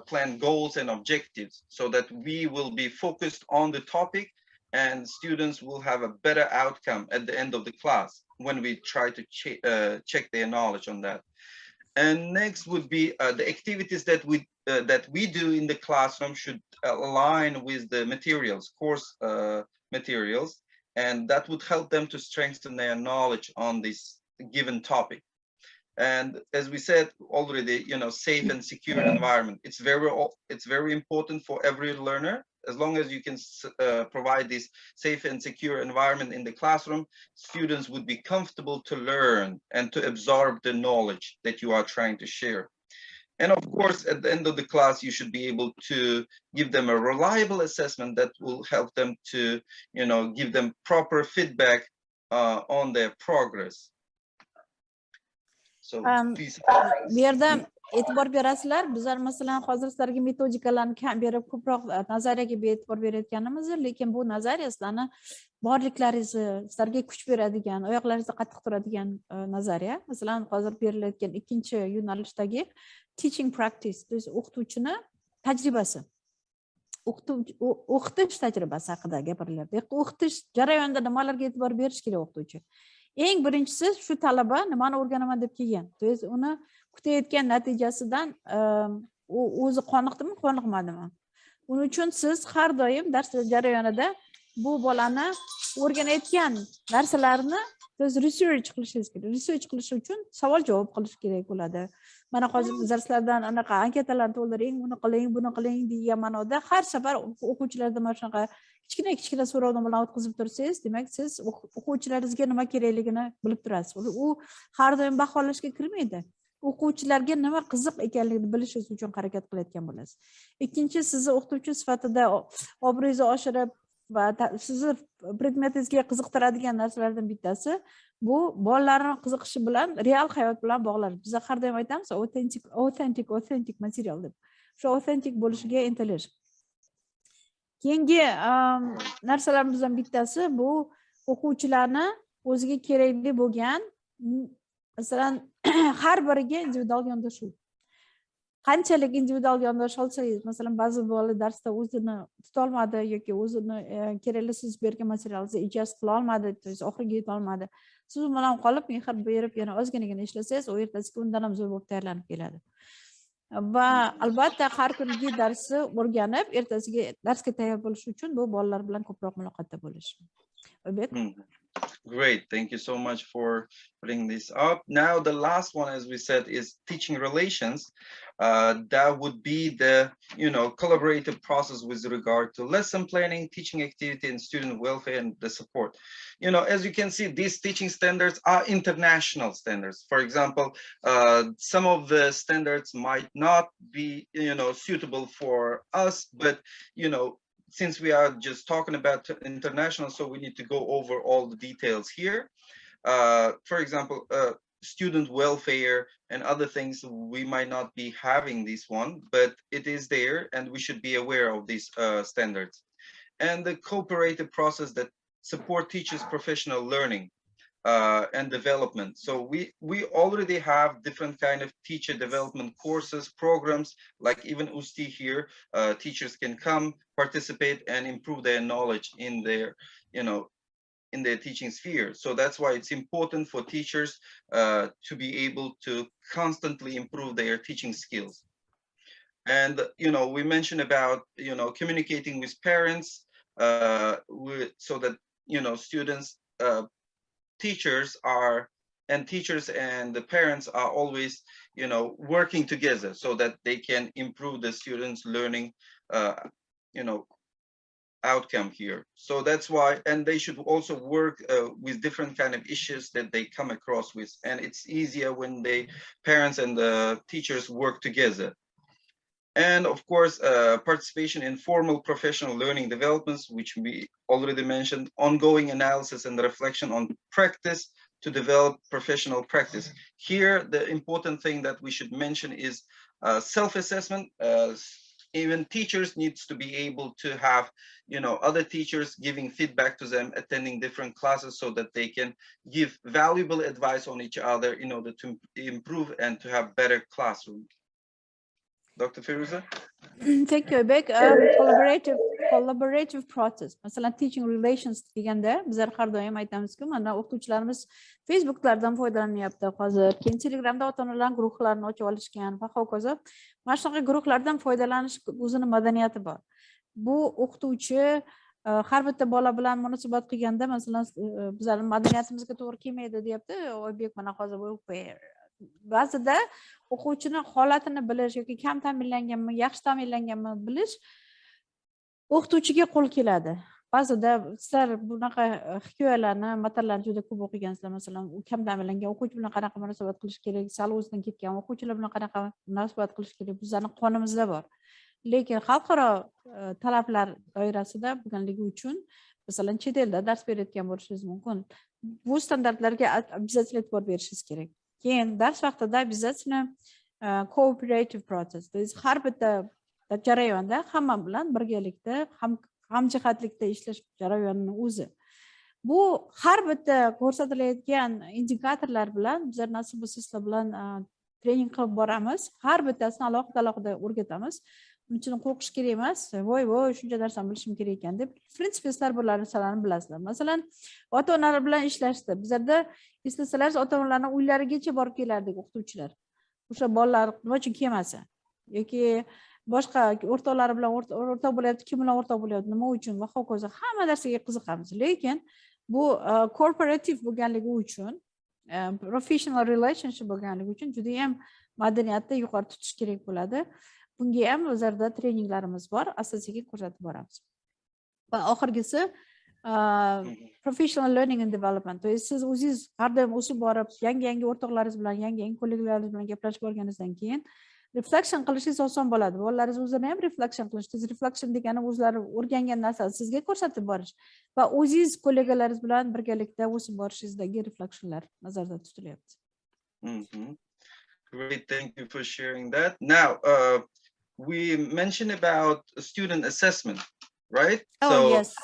plan goals and objectives so that we will be focused on the topic and students will have a better outcome at the end of the class when we try to check their knowledge on that. And next would be the activities that we do in the classroom should align with the materials, course materials, and that would help them to strengthen their knowledge on this given topic. And as we said already, you know, safe and secure environment. It's very important for every learner. As long as you can provide this safe and secure environment in the classroom, students would be comfortable to learn and to absorb the knowledge that you are trying to share. And of course, at the end of the class, you should be able to give them a reliable assessment that will help them to, you know, give them proper feedback on their progress. So please. Bu yerda e'tibor berasizlar. Bizlar masalan hozir sizlarga metodikalarni kam berib ko'proq nazariyaga e'tibor berayotganimiz, lekin bu nazariya sizlarni borliklaringizni, sizlarga kuch beradigan, oyoqlaringizda qattiq turadigan nazariya. Masalan, hozir berilayotgan ikkinchi yo'nalishdagi teaching practice, o'qituvchini tajribasi. O'qitish tajribasi haqida gapirilyapti. O'qitish jarayonida nimalarga e'tibor berish kerak o'qituvchi? Eng birinchisi shu talaba nimani o'rganaman deb kelgan. To есть uni kutayotgan natijasidan o'zi qoniqdimi, qoniqmadimi? Uning uchun siz har doim dars jarayonida bu bolani o'rganayotgan narsalarni siz research qilishingiz kerak. Research qilish uchun savol javob qilish kerak bo'ladi. Mana hozir darslardan anaqa anketalarni to'ldiring, buni qiling, buni qiling degan ma'noda har safar o'quvchilardan mana shunaqa kichkina so'rovnoma bilan o'tkazib tursangiz, demak siz o'quvchilaringizga nima kerakligini bilib turasiz. U har doim baholashga kirmaydi. O'quvchilarga nima qiziq ekanligini bilishingiz uchun harakat qilayotgan bo'lasiz. Ikkinchi, sizni o'qituvchi sifatida obro'yingizni oshirib va sizni predmetingizga qiziqtiradigan narsalardan bittasi bu bolalarning qiziqishi bilan real hayot bilan bog'lash. Biz har doim aytamiz authentic material deb. Shu authentic bo'lishiga intilish. Keyingi narsalarimizdan bittasi bu o'quvchilarni o'ziga kerakli bo'lgan, masalan, har biriga individual yondashuv. Qanchalik individual yondasha olsangiz, masalan, ba'zi bola darsda o'zini tuta olmadi yoki o'zini kerakli siz bergan materialni ijaz qila olmadi, oxiriga yeta olmadi. Siz u bilan qolib, mehr berib, yana ozginagina ishlasangiz, u ertasiga undan ham zo'r bo'lib tayyorlanib keladi. Va albatta har kungi darsni o'rganib, ertasiga darsga tayyor bo'lish uchun bu bolalar bilan ko'proq muloqotda bo'lish. Oybek? Great, thank you so much for putting this up. Now, the last one, as we said, is teaching relations. That would be the, collaborative process with regard to lesson planning, teaching activity, and student welfare and the support. As you can see, these teaching standards are international standards. For example, some of the standards might not be, suitable for us, but, since we are just talking about international, so we need to go over all the details here. For example, student welfare and other things, we might not be having this one, but it is there and we should be aware of these standards. And the cooperative process that support teachers' professional learning and development. So we already have different kind of teacher development courses, programs, like even USTI here, teachers can come, participate, and improve their knowledge in their, in their teaching sphere. So that's why it's important for teachers to be able to constantly improve their teaching skills. And, we mentioned about, communicating with parents so that, students, teachers and the parents are always, working together so that they can improve the students' learning, outcome here. So that's why, and they should also work with different kind of issues that they come across with. And it's easier when parents and the teachers work together. And of course, participation in formal professional learning developments, which we already mentioned, ongoing analysis and reflection on practice to develop professional practice. Here, the important thing that we should mention is self-assessment. Even teachers needs to be able to have, other teachers giving feedback to them, attending different classes so that they can give valuable advice on each other in order to improve and to have better classroom. Dr. Firuza? Thank you, Bek. Collaborative process. Masalan, teaching relations deganda bizlar har doim aytamizki, mana o'qituvchilarimiz Facebooklardan foydalanyapti hozir. Keyin Telegramda ota-onalar guruhlarini ochib olishgan va hokazo. Mana shunaqa guruhlardan foydalanish o'zining madaniyati bor. Bu o'qituvchi har bitta bola bilan munosabat qilganda, masalan, bizlarning madaniyatimizga to'g'ri kelmaydi, deyapti. Oybek mana hozir ba'zida o'quvchini holatini bilish yoki kam ta'minlanganmi, yaxshi ta'minlanganmi bilish o'qituvchiga qo'l keladi. Ba'zida sizlar bunaqa hikoyalarni, matallarni juda ko'p o'qigansizlar. Masalan, u kam ta'minlangan o'quvchi bilan qanaqa munosabat qilish kerak, sal o'zidan ketgan o'quvchilar bilan qanaqa munosabat qilish kerak, bizlarning qonimizda bor. Lekin xalqaro talablar doirasida bo'lganligi uchun, masalan, chet elda dars berayotgan bo'lishingiz mumkin. Bu standartlarga обязательно e'tibor berishingiz kerak. Keyin dars vaqtida обязательно cooperative process. Har bitta jarayonda hamma bilan birgalikda, hamjihatlikda ishlash jarayonining o'zi. Bu har bitta ko'rsatilayotgan indikatorlar bilan bizlar nasib bo'lsa sizlar bilan trening qilib boramiz. Har bittasini alohida o'rgatamiz. Buning uchun qo'rqish kerak emas. Voy, shuncha narsani bilishim kerak ekan deb. Prinsipal sizlar bu narsalarni bilasizlar. Masalan, ota-onalar bilan ishlashdi. Bizlarda eslasangiz, ota-onalarning uylarigacha borib kelardik o'qituvchilar. O'sha bolalar nima uchun kelmasa yoki boshqa o'rtoqlari bilan o'rtoq bo'lyapti, kim bilan o'rtoq bo'lyapti, nima uchun va hokazo hamma narsaga qiziqamiz. Lekin bu corporative bo'lganligi uchun, professional relationship bo'lganligi uchun juda ham madaniyatni yuqori tutish kerak bo'ladi. Bunga ham o'zlarda treninglarimiz bor, asosiga ko'rsatib boramiz. Va oxirgisi professional learning and development. Siz o'zingiz har doim o'sib borib, yangi o'rtoqlaringiz bilan, yangi kollegalaringiz bilan gaplashib borganingizdan keyin reflection qilishingiz oson bo'ladi. Bolalaringiz o'zlarini ham reflection qilish. Reflection degani o'zlari o'rgangan narsani sizga ko'rsatib borish va o'zingiz kollegalaringiz bilan birgalikda o'sib borishingizdagi reflectionlar nazarda tutilyapti. Great, thank you for sharing that. Now, we mentioned about student assessment, right? Oh, yes.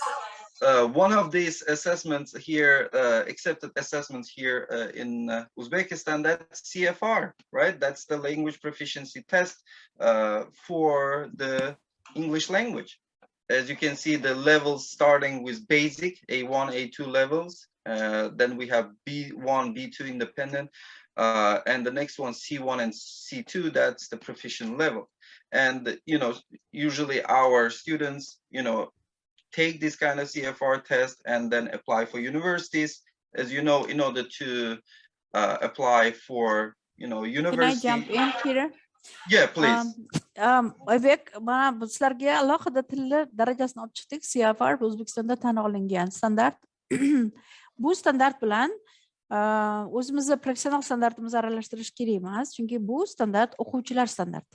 One of these assessments here, accepted assessments here in Uzbekistan, that's CFR, right? That's the language proficiency test for the English language. As you can see, the levels starting with basic, A1, A2 levels. Then we have B1, B2 independent. And the next one, C1 and C2, that's the proficient level. And, usually our students, take this kind of CFR test and then apply for universities. As you know, in order to apply for, Can I university. jump in here? Yeah, please. Oybek, mana biz sizlarga alohida tillar darajasini olib chiqdik. CFR O'zbekistonda tan olingan standart. Bu standart bilan o'zimizni professional standartimizni aralashtirish kerak emas, chunki bu standart o'quvchilar standarti.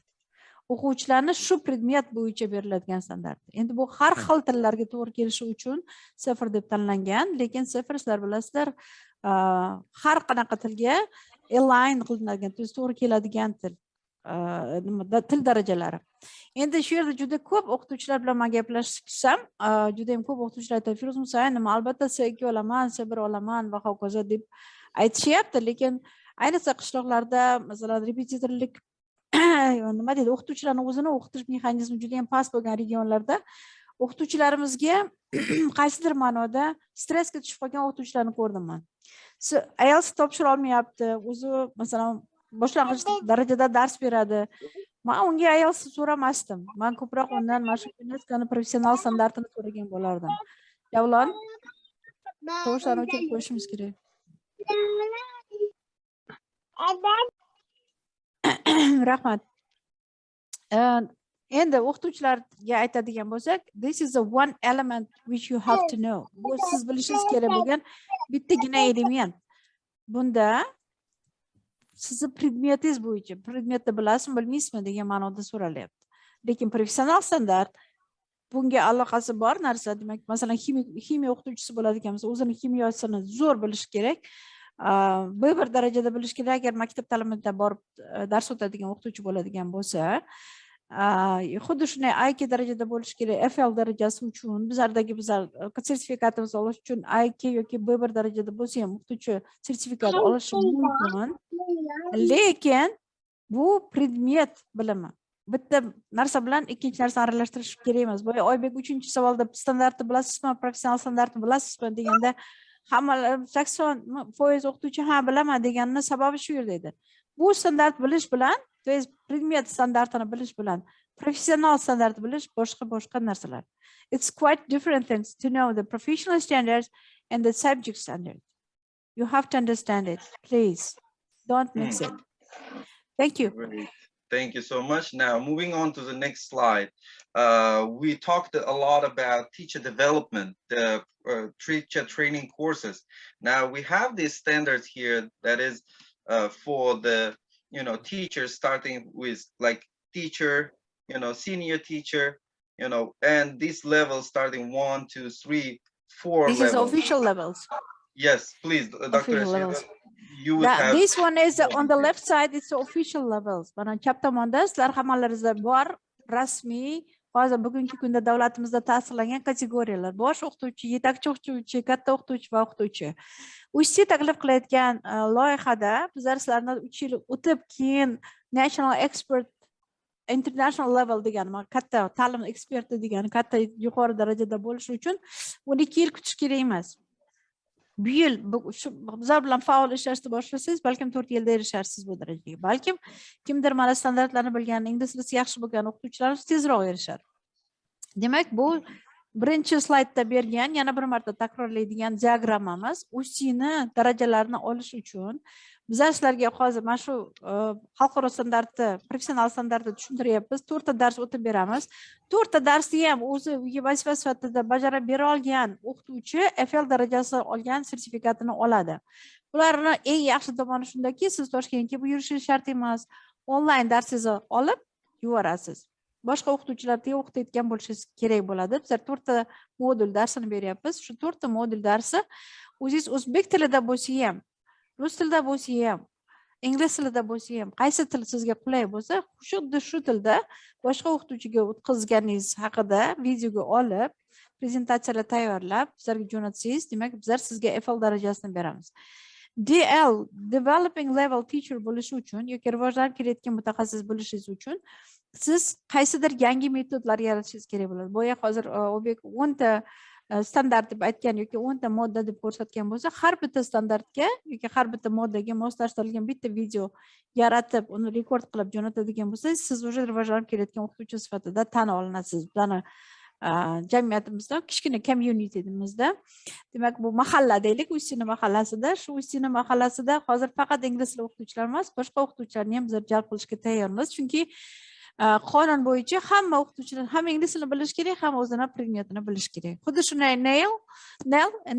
O'quvchilarni shu predmet bo'yicha beriladigan standart. Endi bu har xil tillarga to'g'ri kelishi uchun 0 deb tanlangan, lekin 0 sizlar bilasizlar, har qanaqa tilga align qilinadigan, to'g'ri keladigan til. Til darajalari. Endi shu yerda juda ko'p o'qituvchilar bilan men gaplashsam, juda ham ko'p o'qituvchilar aytadi, Firuz Musayev, nima albatta C2 olaman, C1 olaman va hokazo deb aytishyapti, lekin ayniqsa qishloqlarda, masalan, repetitorlik nima deydi, o'qituvchilarning o'zini o'qitish mexanizmi juda ham past bo'lgan regionlarda o'qituvchilarimizga qaysidir ma'noda stressga tushib qolgan o'qituvchilarni ko'rdim men. IELTS topshira olmayapti, o'zi masalan boshlang'ich darajada dars beradi. Men unga IELTS so'ramasdim. Men ko'proq undan mana shu UNESCO professional standartini so'ragan bo'lardim. Javlon, to'g'risini o'chirib qo'yishimiz kerak. Rahmat. Endi o'qituvchilarga aytadigan bo'lsak, this is the one element which you have to know. Bu siz bilishingiz kerak bo'lgan bittagina element. Bunda sizni predmetingiz bo'yicha, predmetni bilasizmi, bilmaysizmi degan ma'noda so'ralyapti. Lekin professional standart bunga aloqasi bor narsa. Demak, masalan, ximiya o'qituvchisi bo'ladigan bo'lsa, o'zini kimyosini zo'r bilish kerak. B1 darajada bilish kerak. Agar maktab ta'limida borib dars o'tadigan o'qituvchi bo'ladigan bo'lsa, xuddi shunday IK darajada bo'lish kerak. FL darajasi uchun bizlardagi sertifikatimizni olish uchun IK yoki B1 darajada bo'lsa ham o'qituvchi sertifikat olishi mumkin. Lekin bu predmet bilimi. Bitta narsa bilan ikkinchi narsani aralashtirish kerak emas. Boya Oybek 3-savolda standartni bilasizmi, professional standartni bilasizmi deganda hammalar 80% o'qituvchi ha bilaman deganning sababi shu yerda edi. Bu standart bilish bilan, to есть predmet standartini bilish bilan professional standartni bilish boshqa narsalar. It's quite different things to know the professional standards and the subject standards. You have to understand it, please. Don't mix it. Thank you. Great. Thank you so much. Now, moving on to the next slide. We talked a lot about teacher development, the teacher training courses. Now, we have these standards here that is for the, teachers starting with like teacher, senior teacher, and these levels starting 1, 2, 3, 4 This levels. is official levels. Yes, please, Dr. Official levels. You would have... This one is on the left side, it's the official levels. Mana chap tomonda sizlar hammalaringizda bor rasmiy, hozir bugungi kunda davlatimizda tasdiqlangan kategoriyalar. Bosh o'qituvchi, yetakchi o'qituvchi, katta o'qituvchi va o'qituvchi. UCT taklif qilayotgan loyihada bizlar sizlarni 3 yil o'tib keyin National Expert International level degan, katta ta'lim eksperti degan, katta yuqori darajada bo'lish uchun 12 yil kutish kerak emas. Bu yil bizlar bilan faol ishlashni boshlasangiz, balkim 4 yilda erishasiz bu darajaga. Balkim kimdir mana standartlarni bilgan, ingliz tilisi yaxshi bo'lgan o'qituvchilarimiz tezroq erishadi. Demak, bu birinchi slaydda bergan, yana bir marta takrorlaydigan diagrammamiz UC'ni darajalarini olish uchun bizlar sizlarga hozir mana shu xalqaro standartni, professional standartni tushuntiryapmiz. 4 ta dars o'tib beramiz. 4 ta darsni ham o'zi vazifa sifatida bajarib bera olgan o'qituvchi FL darajasi olgan sertifikatini oladi. Bularni eng yaxshi tomoni shundaki, siz Toshkentga yurishingiz shart emas. Onlayn darsingizni olib yuborasiz. Boshqa o'qituvchilarga o'qitayotgan bo'lishingiz kerak bo'ladi. Bizlar 4 ta modul darsini beryapmiz. Shu 4 ta modul darsi o'zingiz o'zbek tilida bo'lsa ham, rus tilida bo'lsa ham, ingliz tilida bo'lsa ham, qaysi til sizga qulay bo'lsa, xuddi shu tilda boshqa o'qituvchiga o'tkazganingiz haqida videoga olib, prezentatsiyalar tayyorlab, bizlarga jo'natsangiz, demak, bizlar sizga FL darajasini beramiz. DL, developing level teacher bo'lish uchun yoki rivojlanib kelayotgan mutaxassis bo'lishingiz uchun siz qaysidir yangi metodlar yaratishingiz kerak bo'ladi. Boya hozir Oybek 10 ta standart deb aytgan yoki 10 ta modda deb ko'rsatgan bo'lsa, har bitta standartga yoki har bitta moddaga moslashtirilgan bitta video yaratib, uni rekord qilib jo'natadigan bo'lsangiz, siz уже rivojlanib kelayotgan o'qituvchi sifatida tan olinasiz. Buni jamiyatimizda, kichkina communityimizda. Demak, bu mahalla deylik, Ustini mahallasida. Shu Ustini mahallasida hozir faqat ingliz tili o'qituvchilar emas, boshqa o'qituvchilarni ham biz jalb qilishga tayyormiz. Chunki qonun bo'yicha hamma o'qituvchilar ham ingliz tilini bilish kerak, ham o'zini predmetini bilish kerak. Xuddi shunday NEL,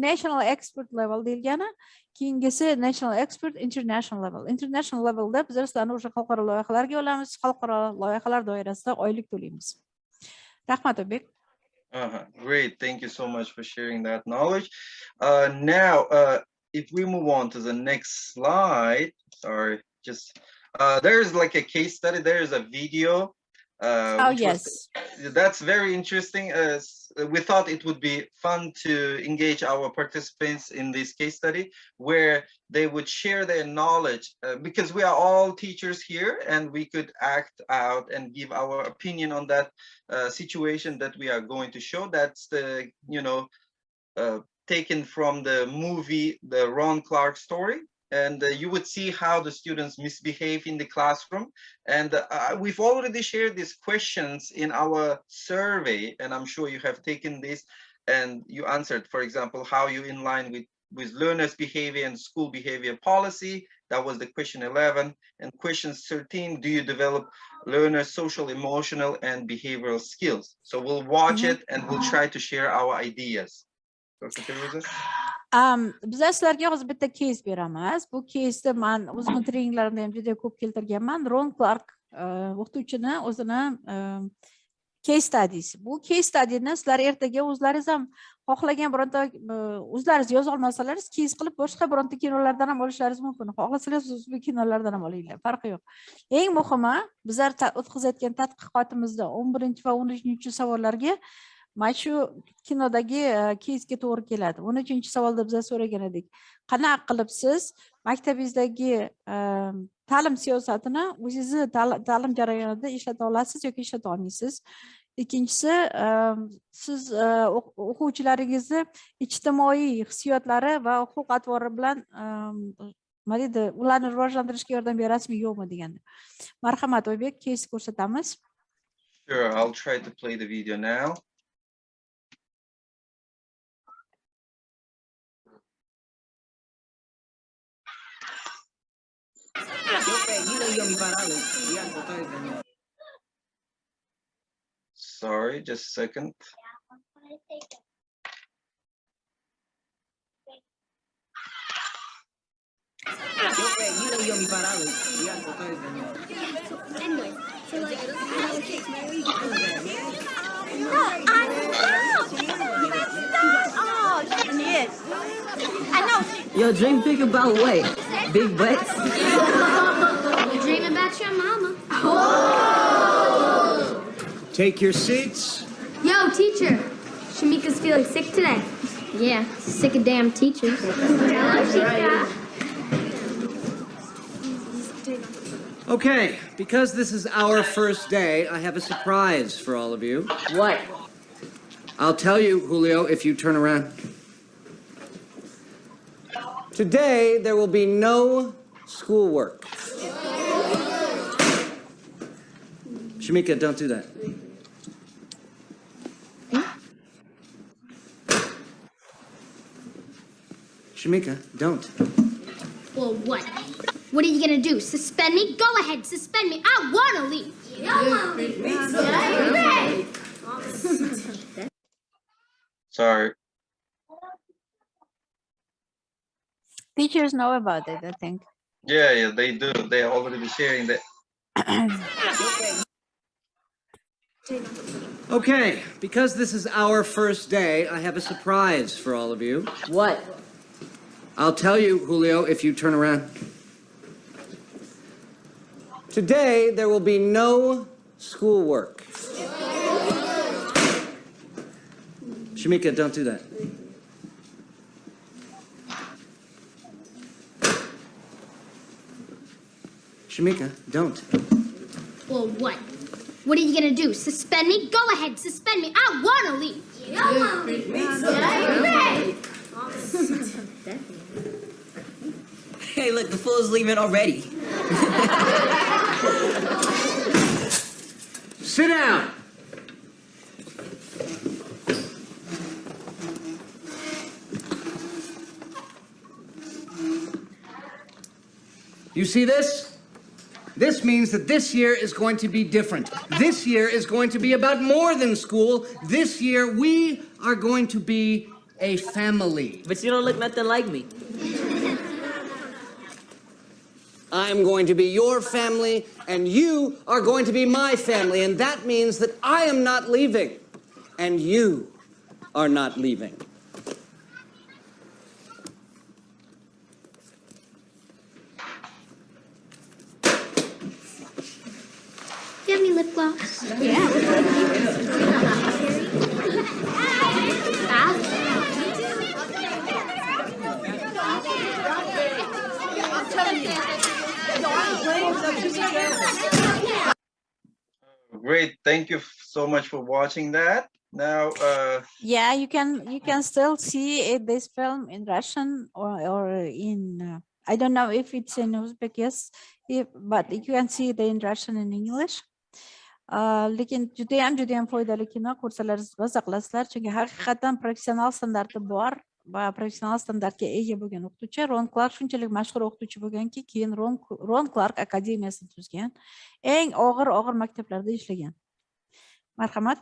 National Expert Level deyilgani, keyingisi National Expert International Level. International levelda biz sizlarni o'sha xalqaro loyihalarga olamiz, xalqaro loyihalar doirasida oylik to'laymiz. Rahmat, O'bek. Great, thank you so much for sharing that knowledge. Now, if we move on to the next slide, sorry, just there's like a case study. There is a video. Oh yes, That's very interesting. We thought it would be fun to engage our participants in this case study where they would share their knowledge because we are all teachers here and we could act out and give our opinion on that situation that we are going to show. That's the, taken from the movie, the Ron Clark story. And you would see how the students misbehave in the classroom. And we've already shared these questions in our survey, and I'm sure you have taken this and you answered, for example, how you in line with learners' behavior and school behavior policy. That was the question 11. And question 13, do you develop learners' social, emotional, and behavioral skills? So we'll watch it and we'll try to share our ideas. Dr. Feruza? Biz sizlarga hozir bitta case beramiz. Bu case'da men o'zimning treninglarimda ham juda ko'p keltirganman. Ron Clark o'qituvchini o'zini case studies. Bu case studyni sizlar ertaga o'zlaringiz ham xohlagan bironta o'zlaringiz yoza olmasalar, case qilib boshqa bironta kinolardan ham olishlaringiz mumkin. Xohlasangiz o'zbek kinolardan ham olinglar, farqi yo'q. Eng muhimi, bizlar o'tkazayotgan tadqiqotimizda 11 va 13 savollarga mana shu kinodagi keysga to'g'ri keladi. 13-savolda biz so'ragan edik. Qanaqa qilib siz maktabingizdagi ta'lim siyosatini o'zingizni ta'lim jarayonida ishlata olasiz yoki ishlata olmaysiz? Ikkinchisi, siz o'quvchilaringizni ijtimoiy hissiyotlari va xulq-atvori bilan nima deydi, ularni rivojlantirishga yordam berasizmi, yo'qmi deganda. Marhamat, O'ybek, keys ko'rsatamiz. Sure, I'll try to play the video now. Sorry, just a second. Yo, dream big about what? Big butts? You dream about your mama. Take your seats. Yo, teacher. Shamika's feeling sick today. Yeah, sick of damn teachers. Hello, Shika. Okay, because this is our first day, I have a surprise for all of you. What? I'll tell you, Julio, if you turn around. Today, there will be no schoolwork. Shamika, don't do that. Shamika, don't. Well, what? What are you gonna do? Suspend me? Go ahead, suspend me. I wanna leave. You don't wanna leave. Sorry. Teachers know about it, I think. Yeah, they do. They are already sharing that. Okay, because this is our first day, I have a surprise for all of you. What? I'll tell you, Julio, if you turn around. Today, there will be no schoolwork. Shamika, don't do that. Shamika, don't. Well, what? What are you gonna do? Suspend me? Go ahead, suspend me. I wanna leave. You don't wanna leave. Hey, look, the fool's leaving already. Sit down. You see this? This means that this year is going to be different. This year is going to be about more than school. This year, we are going to be a family. But you don't look nothing like me. I'm going to be your family, and you are going to be my family, and that means that I am not leaving, and you are not leaving. Do you have any lip gloss? Yeah. Great. Thank you so much for watching that. Now, Yeah, you can still see this film in Russian or in I don't know if it's in Uzbek, yes, but you can see it in Russian and English. Lekin judayam foydali kino ko'rsalaringizni maza qilasizlar, chunki haqiqatan professional standarti bor va professional standartga ega bo'lgan o'qituvchi. Ron Clark shunchalik mashhur o'qituvchi bo'lganki, keyin Ron Clark akademiyasini tuzgan. Eng og'ir maktablarda ishlagan. Marhamat.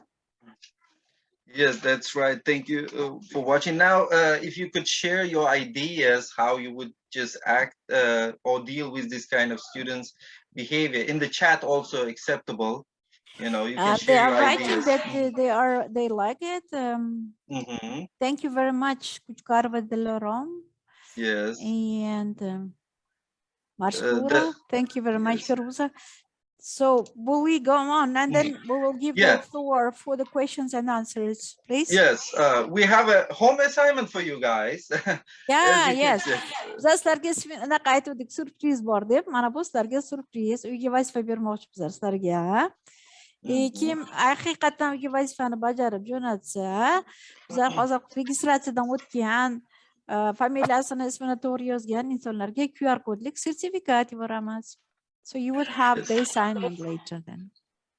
yes, that's right. Thank you for watching. Now, if you could share your ideas, how you would just act or deal with this kind of students' behavior in the chat, also acceptable. You know, you can They share are your writing ideas. that they like it. Thank you very much, Kuchkarva Delarom. Yes. And Marshkura. Thank you very much, Feruza. So will we go on and then we will give the floor for the questions and answers, please? Yes, we have a home assignment for you guys. Yeah, yes. Sizlarga anaqa aytdik, surpriz bor deb. Mana bu sizlarga surpriz. Uyga vazifa bermoqchimiz sizlarga. Kim haqiqatan uyga vazifani bajarib jo'natsa, bizlar hozir registratsiyadan o'tgan, familiyasini, ismini to'g'ri yozgan insonlarga QR kodlik sertifikat yuboramiz. So you would have the assignment later then.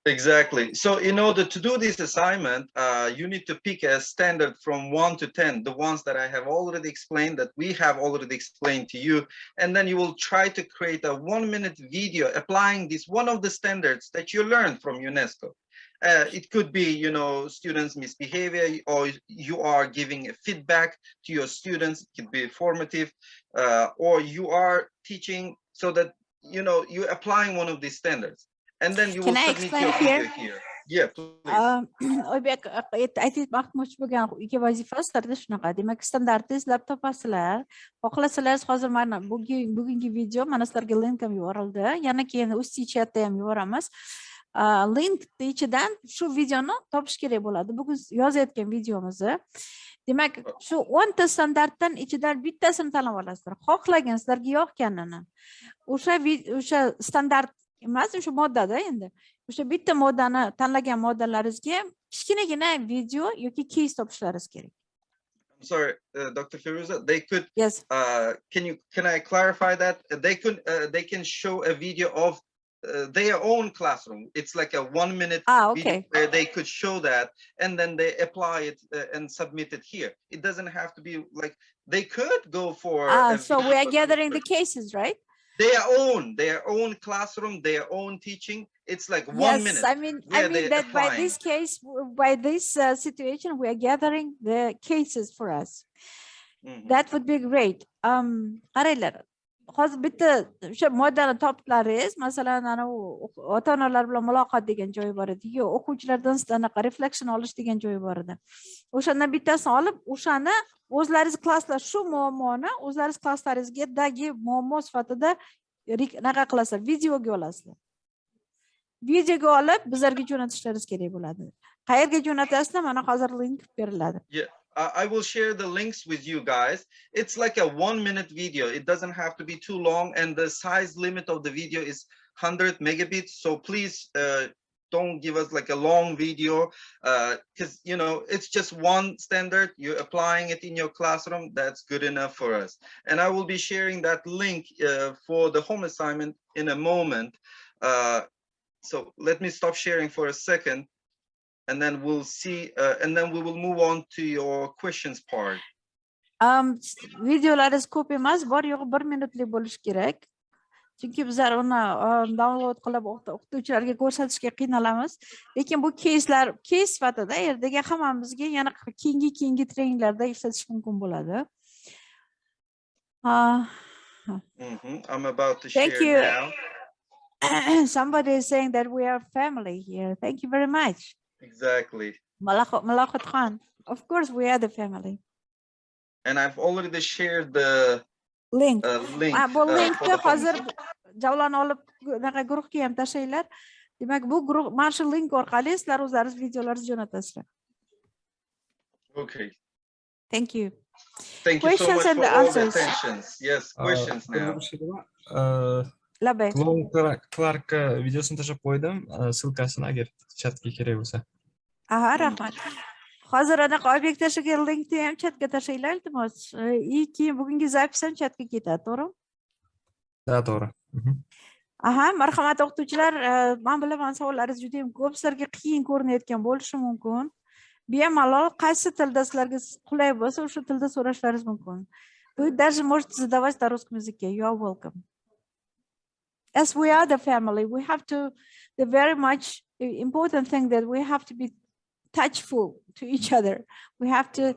Exactly. So in order to do this assignment, you need to pick a standard from 1 to 10, the ones that I have already explained, that we have already explained to you. And then you will try to create a 1-minute video applying this one of the standards that you learned from UNESCO. It could be, you know, students' misbehavior, or you are giving a feedback to your students. It could be formative, or you are teaching so that, you know, you're applying one of these standards. And then you will submit your video here. Yeah, please. Oybek aytmoqchi bo'lgan ikki vazifasida shunaqa. Demak, standartni izlab topasizlar. Xohlasangiz hozir mana bugungi video mana sizlarga link ham yuborildi. Yana keyin Usti chatda ham yuboramiz. Link ichidan shu videoni topish kerak bo'ladi. Bugun yozayotgan videomizni. Demak, shu 10 ta standartdan ichidan bittasini tanlab olasizlar. Xohlagan sizlarga yoqganini. O'sha standart emas, o'sha moddada endi. O'sha bitta moddani tanlagan moddalaringizga kichkinagina video yoki case topishlaringiz kerak. I'm sorry, Dr. Firuza, they could, yes. Can I clarify that? They can show a video of their own classroom. It's like a 1-minute video where they could show that, and then they apply it and submit it here. It doesn't have to be like, they could go for so we are gathering the cases, right? Their own classroom, their own teaching. It's like 1 minute. I mean that by this case, by this situation, we are gathering the cases for us. That would be great. Qaranglar, hozir bitta o'sha moddani topdilaringiz, masalan, ana ota-onalar bilan muloqot degan joyi bor edi, yo o'quvchilardan anaqa reflection olish degan joyi bor edi. O'shandan bittasini olib, o'shani o'zlaringiz klasslar shu muammoni o'zlaringiz klasslaringizga muammo sifatida naqa qilasizlar, videoga olasizlar. Videoga olib bizlarga jo'natishlaringiz kerak bo'ladi. Qayerga jo'natasizlar? Mana hozir link beriladi. Yeah. I will share the links with you guys. It's like a 1-minute video. It doesn't have to be too long, and the size limit of the video is 100 megabits. So please don't give us like a long video, because you know it's just one standard. You're applying it in your classroom. That's good enough for us. And I will be sharing that link for the home assignment in a moment. So let me stop sharing for a second. And then we'll see, and then we will move on to your questions part. Videolaringiz ko'p emas, bor yo'g'i 1 minutlik bo'lishi kerak. Chunki bizlar uni download qilib o'qituvchilarga ko'rsatishga qiynalamiz. Lekin bu case'lar case sifatida ertaga hammamizga yana keyingi traininglarda ishlatish mumkin bo'ladi. I'm about to Thank share you. now. Somebody is saying that we are family here. Thank you very much. Exactly. Malakot Khan. Of course, we are the family. And I've already shared the Link. link. Bu for linkni the hozir javlani olib guruhga ham tashlanglar. Demak, bu guruh mana shu link orqali sizlar o'zlaringiz videolaringizni jo'natasizlar. Okay. Thank you. Thank you so Questions much and for the all the answers. attentions. Yes, questions now. Labay. Klon Clark videosini tashlab qo'ydim, ссылкасini agar chatga kerak bo'lsa. Aha, rahmat. Hozir anaqa obyekt tashlagan linkni ham chatga tashlanglar iltimos. Keyin bugungi zapis ham chatga ketadi, to'g'rimi? Da, to'g'ri. Aha, marhamat o'qituvchilar, men bilaman savollaringiz juda ham ko'p, sizlarga qiyin ko'rinayotgan bo'lishi mumkin. Bemalol qaysi tilda sizlarga qulay bo'lsa, o'sha tilda so'rashlaringiz mumkin. Вы даже можете задавать на русском языке. You are welcome. As we are the family, we have to, the very much important thing that we have to be touchful to each other. We have to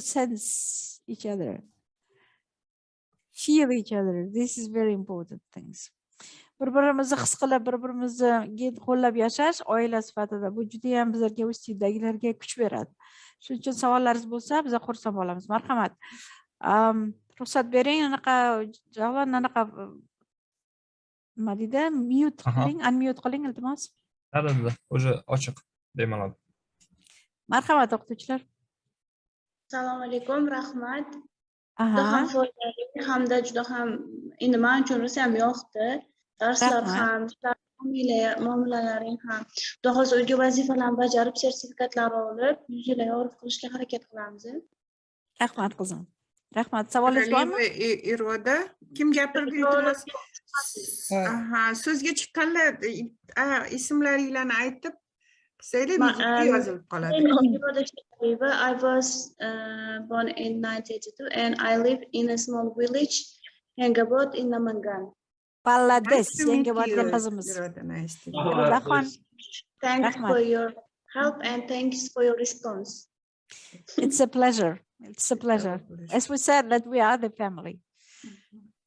sense each other, feel each other. This is very important things. Bir-birimizni his qilib, bir-birimizni qo'llab yashash oila sifatida bu juda ham bizlarga ustiddagilarga kuch beradi. Shuning uchun savollaringiz bo'lsa, biz xursand bo'lamiz. Marhamat. Ruxsat bering, anaqa javon anaqa nima deydi? Mute qiling, unmute qiling iltimos. Da, o'sha ochiq bemalol. Marhamat o'qituvchilar. Assalomu alaykum, rahmat. Aha. Juda ham foydali hamda juda ham endi men uchun rosa ham yoqdi. Darslar ham, muomalalaring ham. Xudo xohlasa uyga vazifalarni bajarib, sertifikatlarni olib, yuzlar yorib qilishga harakat qilamiz. Rahmat qizim. Rahmat. Savolingiz bormi? Iroda, kim gapirdi iltimos? Aha, so'zga chiqqanlar ismlaringlarni aytib qilsanglar videoga yozilib qoladi. I was born in 1982 and I live in a small village, Yangabod in Namangan. Bangladesh, Yangabod qizimiz. Thanks for your help and thanks for your response. It's a pleasure. It's a pleasure. As we said that we are the family.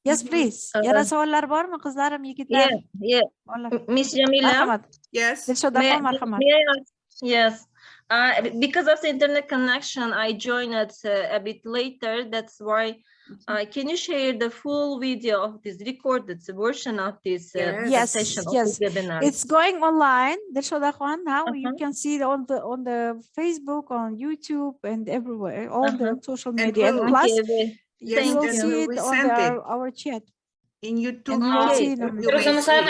Yes, please. Yana savollar bormi qizlarim, yigitlar? Yeah. Miss Jamila. Marhamat. Yes. Marhamat. Yes. Because of the internet connection, I joined a bit later. That's why. Can you share the full video of this recorded version of this session of this webinar? It's going online. Now you can see it on the Facebook, on YouTube, and everywhere, all the social media. And plus, you will see it on our chat. In YouTube.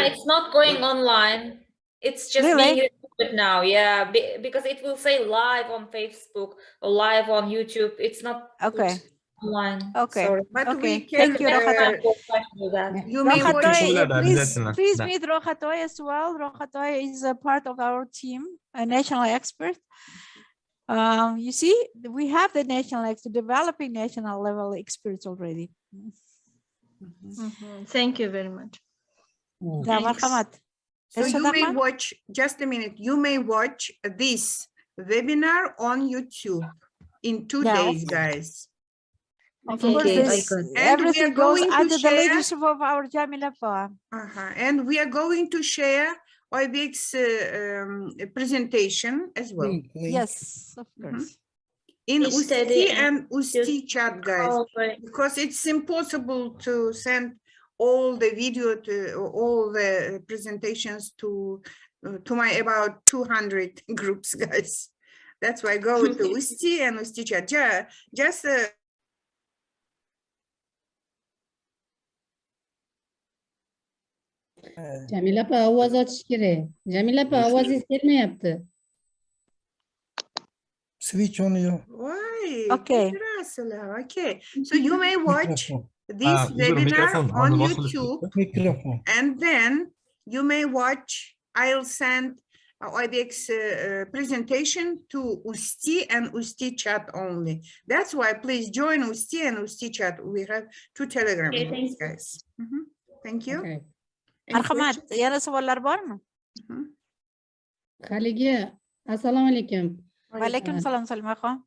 It's not going online. It's just being recorded now. Yeah, because it will say live on Facebook or live on YouTube. It's not online. Okay. Sorry. But we can. Thank you, You may please meet Rohatoy as well. Rohatoy is a part of our team, a national expert. You see, we have the developing national level experts already. Thank you very much. So you may watch, just a minute, you may watch this webinar on YouTube in 2 days, guys. Everything goes under the leadership of our Jamila Pa. And we are going to share OIBX presentation as well. Yes, of course. In Usti and Usti chat, guys, because it's impossible to send all the video to all the presentations to my about 200 groups, guys. That's why go to Usti and Usti chat. Just Jamila pa ovoz ochish kerak. Jamila pa ovozingiz kelmayapti. Switch on you. Why? Okay. Okay. So you may watch this webinar on YouTube, and then you may watch. I'll send IBX presentation to USTI and USTI chat only. That's why please join USTI and USTI chat. We have 2 Telegram Okay, groups, guys. Thank you. Okay. Any Marhamat, questions? yana savollar bormi? Haligi, assalomu alaykum. Va alaykum assalom Salimaxon.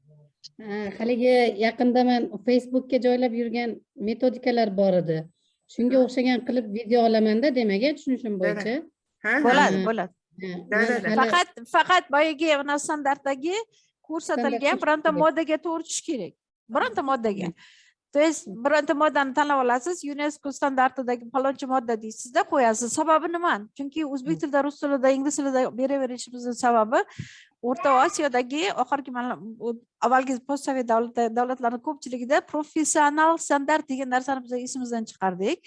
Haligi yaqinda men Facebookga joylab yurgan metodikalar bor edi. Shunga o'xshagan qilib video olamanda, demak, tushunishim bo'yicha. Bo'ladi. Faqat boyagi mana standartdagi ko'rsatilgan bironta moddaga to'g'ri tushish kerak. Bironta moddaga. То есть bironta moddani tanlab olasiz, UNESCO standartidagi falonchi modda deysizda qo'yasiz. Sababi nima? Chunki o'zbek tilida, rus tilida, ingliz tilida beraverishimizning sababi O'rta Osiyodagi oxirgi avvalgi postsovet davlatlarning ko'pchiligida professional standart degan narsani biz esimizdan chiqardik.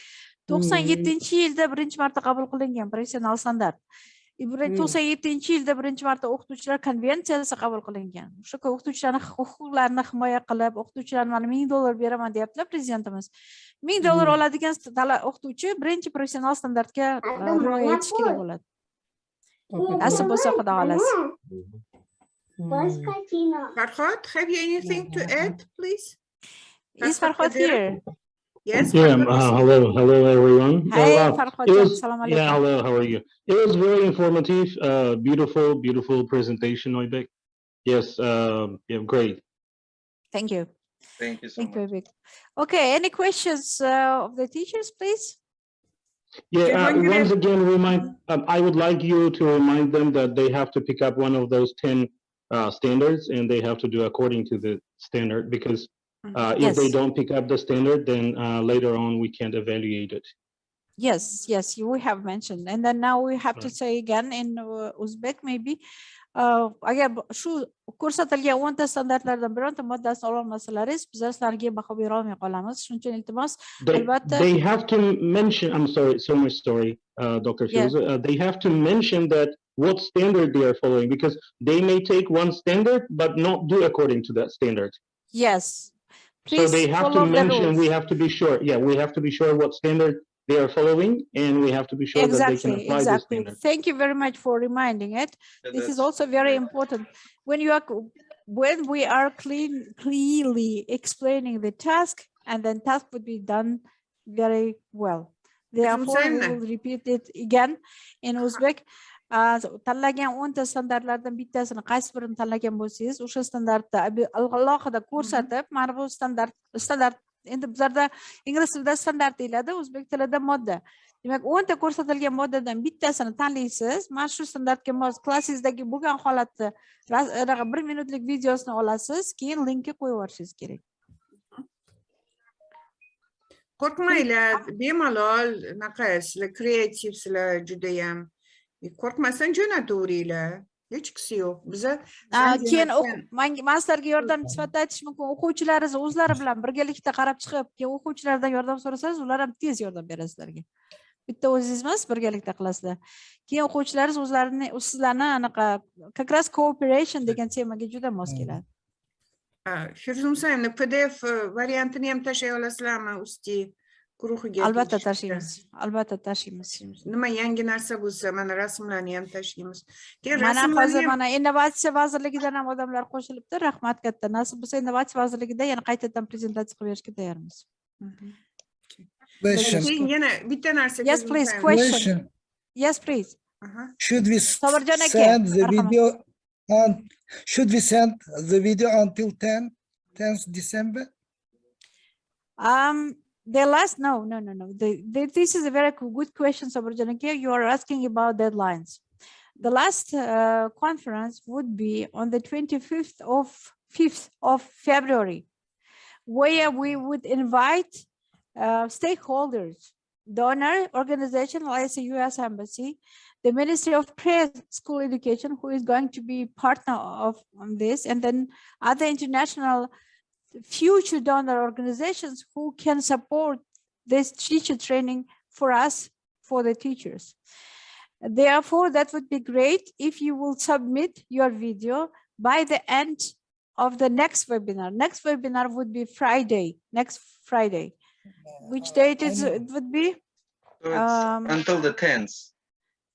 97-yilda birinchi marta qabul qilingan professional standart. 97-yilda birinchi marta o'qituvchilar konvensiyasi qabul qilingan. O'sha o'qituvchilarning huquqlarini himoya qilib, o'qituvchilar mana $1000 beraman deyaptilar prezidentimiz. $1000 oladigan o'qituvchi birinchi professional standartga rioya etish kerak bo'ladi. Nasib bo'lsa Xudo xohlasa. Farhod, have you anything to add, please? Is Farhod here? Yes. Yeah. Hello, everyone. Hi, Well, Farhod. it was, Assalamu yeah, alaikum. hello. How are you? It was very informative. Beautiful presentation, Oybek. Yes. Yeah, great. Thank you. Thank you so Thank much. you, Vivek. Okay, any questions of the teachers, please? Yeah. Once again, I would like you to remind them that they have to pick up one of those 10 standards, and they have to do according to the standard, because if they don't pick up the standard, then later on we can't evaluate it. Yes, we have mentioned. And then now we have to say again in Uzbek maybe. Agar shu ko'rsatilgan 10 ta standartlardan bironta moddasini ololmasalaringiz, bizlar sizlarga baho bera olmay qolamiz. Shuning uchun iltimos, albatta They have to mention, I'm sorry, so much sorry, Dr. Firuza, they have to mention that what standard they are following, because they may take one standard but not do according to that standard. Yes. So they have to mention, we have to be sure. Yeah, we have to be sure what standard they are following, and we have to be sure that they can apply the standard. Thank you very much for reminding it. This is also very important. When we are clearly explaining the task, and then task would be done very well. Therefore, we will repeat it again in Uzbek. Tanlagan 10 ta standartlardan bittasini qaysi birini tanlagan bo'lsangiz, o'sha standartda alohida ko'rsatib, mana bu standart endi bizlarda ingliz tilida standart deyiladi, o'zbek tilida modda. Demak, 10 ta ko'rsatilgan moddadan bittasini tanlaysiz, mana shu standartga mos klassingizdagi bo'lgan holatni 1 minutlik videosini olasiz, keyin linkka qo'yib yuborishingiz kerak. Qo'rqmanglar, bemalol, naqa sizlar kreativsizlar juda ham. Qo'rqmasdan jo'nataveringlar. Hech qisi yo'q. Biza keyin men sizlarga yordam sifatida aytish mumkin. O'quvchilaringiz o'zlari bilan birgalikda qarab chiqib, keyin o'quvchilardan yordam so'rasangiz, ular ham tez yordam beradi sizlarga. Bitta o'zingiz emas, birgalikda qilasizlar. Keyin o'quvchilaringiz sizlarni anaqa как раз cooperation degan temaga juda mos keladi. Firuza Musayevna, PDF variantini ham tashlay olasizlarmi USTI guruhiga? Albatta tashlaymiz. Nima yangi narsa bo'lsa, mana rasmlarni ham tashlaymiz. Mana hozir mana innovatsiya vazirligidan ham odamlar qo'shilibdi. Rahmat katta. Nasib bo'lsa innovatsiya vazirligida yana qaytadan prezentatsiya qilib berishga tayyormiz. Yana bitta narsa. Yes, please. Question. Yes, please. Should we send the video until 10th December? No. This is a very good question, Sabarjanake. You are asking about deadlines. The last conference would be on the 25th of February, where we would invite stakeholders, donor organization like the U.S. Embassy, the Ministry of Preschool Education, who is going to be partner on this, and then other international future donor organizations who can support this teacher training for us, for the teachers. Therefore, that would be great if you will submit your video by the end of the next webinar. Next webinar would be next Friday. Which date it would be? So until the 10th.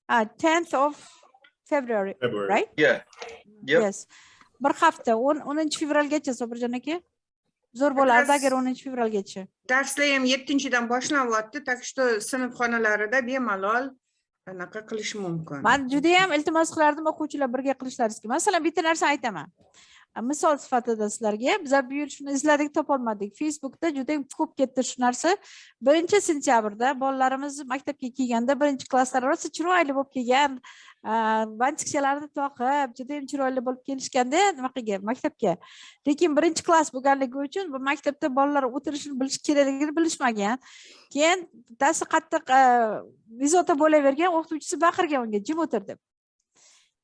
10th of February, February. right? Yeah. Yep. Yes. Bir hafta 10 fevralgacha Sobirjon aka. Zo'r bo'lardi agar 10 fevralgacha. Darslar ham 7-dan boshlanyapti, tak что sinfxonalarida bemalol anaqa qilish mumkin. Men juda ham iltimos qilardim o'quvchilar birga qilishlaringizga. Masalan, bitta narsa aytaman. Misol sifatida sizlarga biz bu yil shuni izladik, topolmadik. Facebookda juda ko'p ketdi shu narsa. 1-sentyabrda bolalarimiz maktabga kelganda 1-klasslar rosa chiroyli bo'lib kelgan, bantikchalarni toqib, juda ham chiroyli bo'lib kelishganda nimaga maktabga. Lekin 1-klass bo'lganligi uchun bu maktabda bolalar o'tirishini bilish kerakligini bilishmagan. Keyin dasi qattiq bezovta bo'lavergan, o'qituvchisi baqirgan unga jim o'tir deb.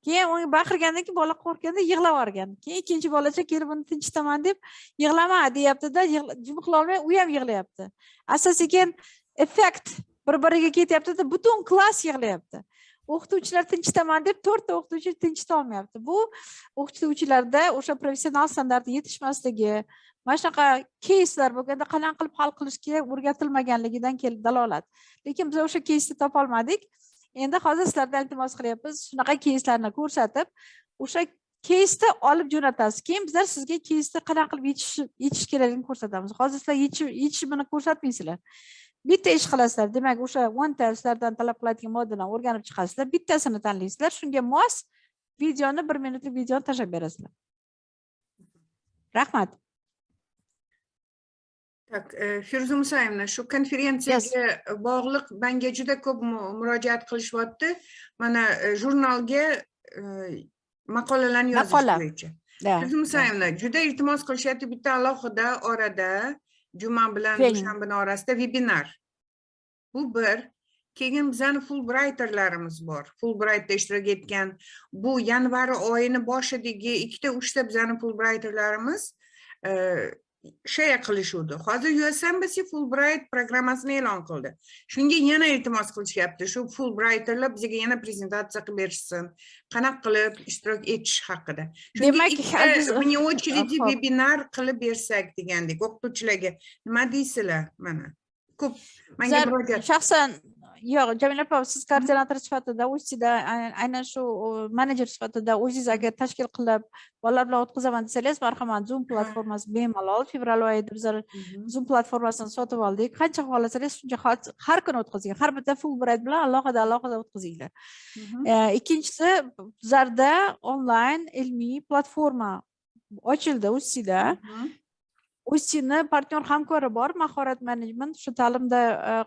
Keyin unga baqirgandan keyin bola qo'rqganda yig'lab yuborgan. Keyin ikkinchi bolacha kelib uni tinchitaman deb yig'lama deyapti-da, jim qila olmay u ham yig'layapti. Asosiy keyin effekt bir-biriga ketyapti-da, butun klass yig'layapti. O'qituvchilar tinchitaman deb 4 ta o'qituvchi tinchita olmayapti. Bu o'qituvchilarda o'sha professional standartga yetishmasligi, mana shunaqa keyslar bo'lganda qanday qilib hal qilish kerak o'rgatilmaganligidan kelib dalolat. Lekin biz o'sha keysni topa olmadik. Endi hozir sizlardan iltimos qilyapmiz, shunaqa keyslarni ko'rsatib, o'sha keysni olib jo'natasiz. Keyin bizlar sizga keysni qanday qilib yechish kerakligini ko'rsatamiz. Hozir sizlar yechishini ko'rsatmaysizlar. Bitta ish qilasizlar. Demak, o'sha 10 ta sizlardan talab qiladigan moddalarni o'rganib chiqasizlar. Bittasini tanlaysizlar. Shunga mos videoni 1 minutlik videoni tashlab berasizlar. Rahmat. Tak, Firuza Musayevna, shu konferensiyaga bog'liq menga juda ko'p murojaat qilishyapti. Mana jurnalga maqolalarni yozish bo'yicha. Firuza Musayevna, juda iltimos qilishyapti, bitta alohida orada juma bilan dushanbani orasida webinar. Bu bir. Keyin bizani Fulbrightlarimiz bor. Fulbrightda ishtirok etgan. Bu yanvar oyini boshidagi 2-3 ta bizani Fulbrightlarimiz qilishuvdi. Hozir USMBC Fulbright programmasini e'lon qildi. Shunga yana iltimos qilishyapti. Shu Fulbrightlar bizga yana prezentatsiya qilib berishsin. Qanaqa qilib ishtirok etish haqida. Demak, meni очереди webinar qilib bersak degandek o'qituvchilarga nima deysizlar? Mana ko'p menga murojaat. Shaxsan yo'q, Jamila opa, siz koordinator sifatida, o'zingizda aynan shu menejer sifatida o'zingiz agar tashkil qilib bolalar bilan o'tkazaman desangiz, marhamat, Zoom platformasi bemalol fevral oyida bizlar Zoom platformasini sotib oldik. Qancha xohlasangiz shuncha har kuni o'tkazing. Har bitta Fulbright bilan alohida o'tkazinglar. Ikkinchisi, bizlarda onlayn ilmiy platforma ochildi o'zingizda. O'zini partnyor hamkori bor, mahorat management, shu ta'limda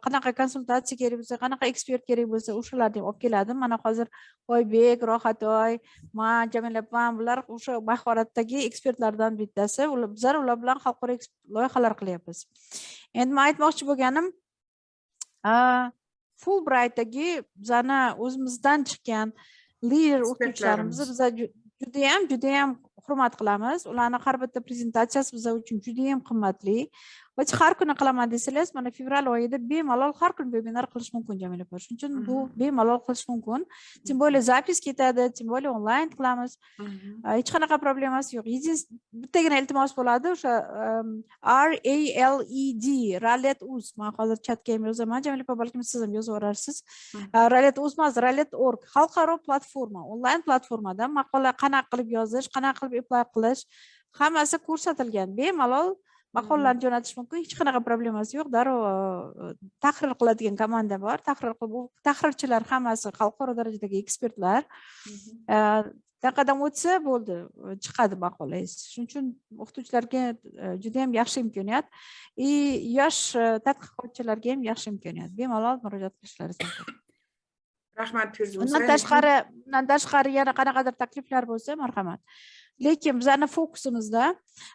qanaqa konsultatsiya kerak bo'lsa, qanaqa ekspert kerak bo'lsa, o'shalarni olib keladi. Mana hozir Oybek, Rohatoy, men, Jamila opam, bular o'sha mahoratdagi ekspertlardan bittasi. Bizlar ular bilan xalqaro loyihalar qilyapmiz. Endi men aytmoqchi bo'lganim, Fulbrightdagi bizani o'zimizdan chiqqan lider o'qituvchilarimizni biz juda ham hurmat qilamiz. Ularning har bitta prezentatsiyasi biz uchun juda ham qimmatli. Yoki har kuni qilaman desangiz, mana fevral oyida bemalol har kuni webinar qilish mumkin, Jamila opa. Shuning uchun bu bemalol qilish mumkin. Tim более запись ketadi, tim более onlayn qilamiz. Hech qanaqa problemasi yo'q. Bittagina iltimos bo'ladi, o'sha RALED.uz. Men hozir chatga ham yozaman, Jamila opa, balkim siz ham yozib yuborarsiz. RALED.uz emas, RALED.org. Xalqaro platforma, onlayn platformada maqola qanaqa qilib yozish, qanaqa qilib apply qilish, hammasi ko'rsatilgan. Bemalol maqolalarni jo'natish mumkin, hech qanaqa problemasi yo'q. Darrov tahrir qiladigan komanda bor. Tahrirchilar hammasi xalqaro darajadagi ekspertlar. Taqadan o'tsa bo'ldi, chiqadi maqolangiz. Shuning uchun o'qituvchilarga juda ham yaxshi imkoniyat, yosh tadqiqotchilarga ham yaxshi imkoniyat. Bemalol murojaat qilishlaringiz mumkin. Rahmat Firuza. Undan tashqari yana qanaqadir takliflar bo'lsa, marhamat. Lekin bizning fokusimizda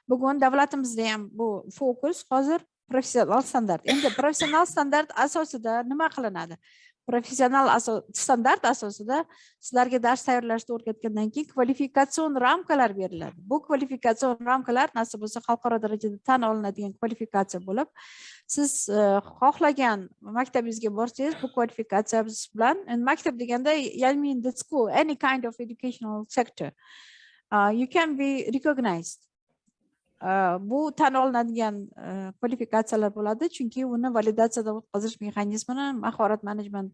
bugun davlatimizda ham bu fokus hozir professional standart. Endi professional standart asosida nima qilinadi? Professional standart asosida sizlarga dars tayyorlashni o'rgatgandan keyin kvalifikatsion ramkalar beriladi. Bu kvalifikatsion ramkalar nasib bo'lsa xalqaro darajada tan olinadigan kvalifikatsiya bo'lib, siz xohlagan maktabingizga borsangiz, bu kvalifikatsiya biz bilan, maktab deganda I mean the school, any kind of educational sector, you can be recognized bu tan olinadigan kvalifikatsiyalar bo'ladi, chunki uni validatsiyadan o'tkazish mexanizmini mahorat management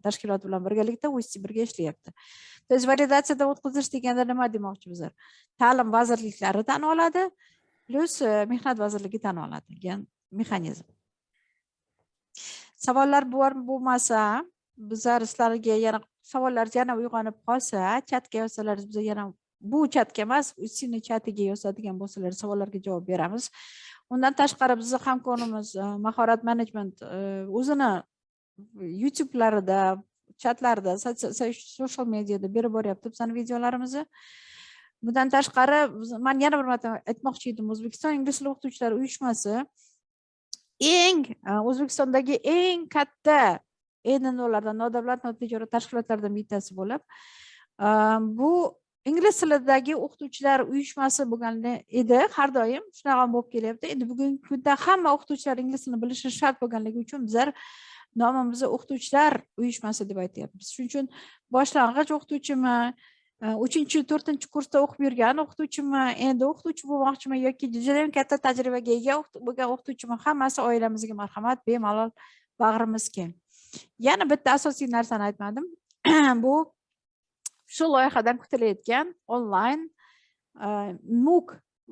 tashkiloti bilan birgalikda UST birga ishlayapti. To есть validatsiyadan o'tkazish deganda nima demoqchimiz? Ta'lim vazirliklari tan oladi, plus mehnat vazirligi tan oladi degan mexanizm. Savollar bo'lmasa, bizlar sizlarga yana savollar yana uyg'onib qolsa, chatga yozsalaringiz biz yana bu chatga emas, USTning chatiga yozadigan bo'lsalar savollarga javob beramiz. Undan tashqari bizning hamkorimiz mahorat management o'zini YouTube'larida, chatlarda, social mediada berib boryapti bizning videolarimizni. Bundan tashqari men yana bir marta aytmoqchi edim, O'zbekiston ingliz tili o'qituvchilari uyushmasi O'zbekistondagi eng katta NNO'lardan, nodavlat notijorat tashkilotlardan bittasi bo'lib, bu ingliz tilidagi o'qituvchilar uyushmasi bo'lgan edi, har doim shunaqa bo'lib kelyapti. Endi bugungi kunda hamma o'qituvchilar ingliz tilini bilishi shart bo'lganligi uchun bizlar nomimizni o'qituvchilar uyushmasi deb aytyapmiz. Shuning uchun boshlang'ich o'qituvchimi, 3-4 kursda o'qib yurgan o'qituvchimi, endi o'qituvchi bo'lmoqchimi yoki juda ham katta tajribaga ega bo'lgan o'qituvchimi, hammasi oilamizga marhamat, bemalol bag'rimiz keng. Yana bitta asosiy narsani aytmadim. Bu shu loyihadan kutilayotgan online MOOC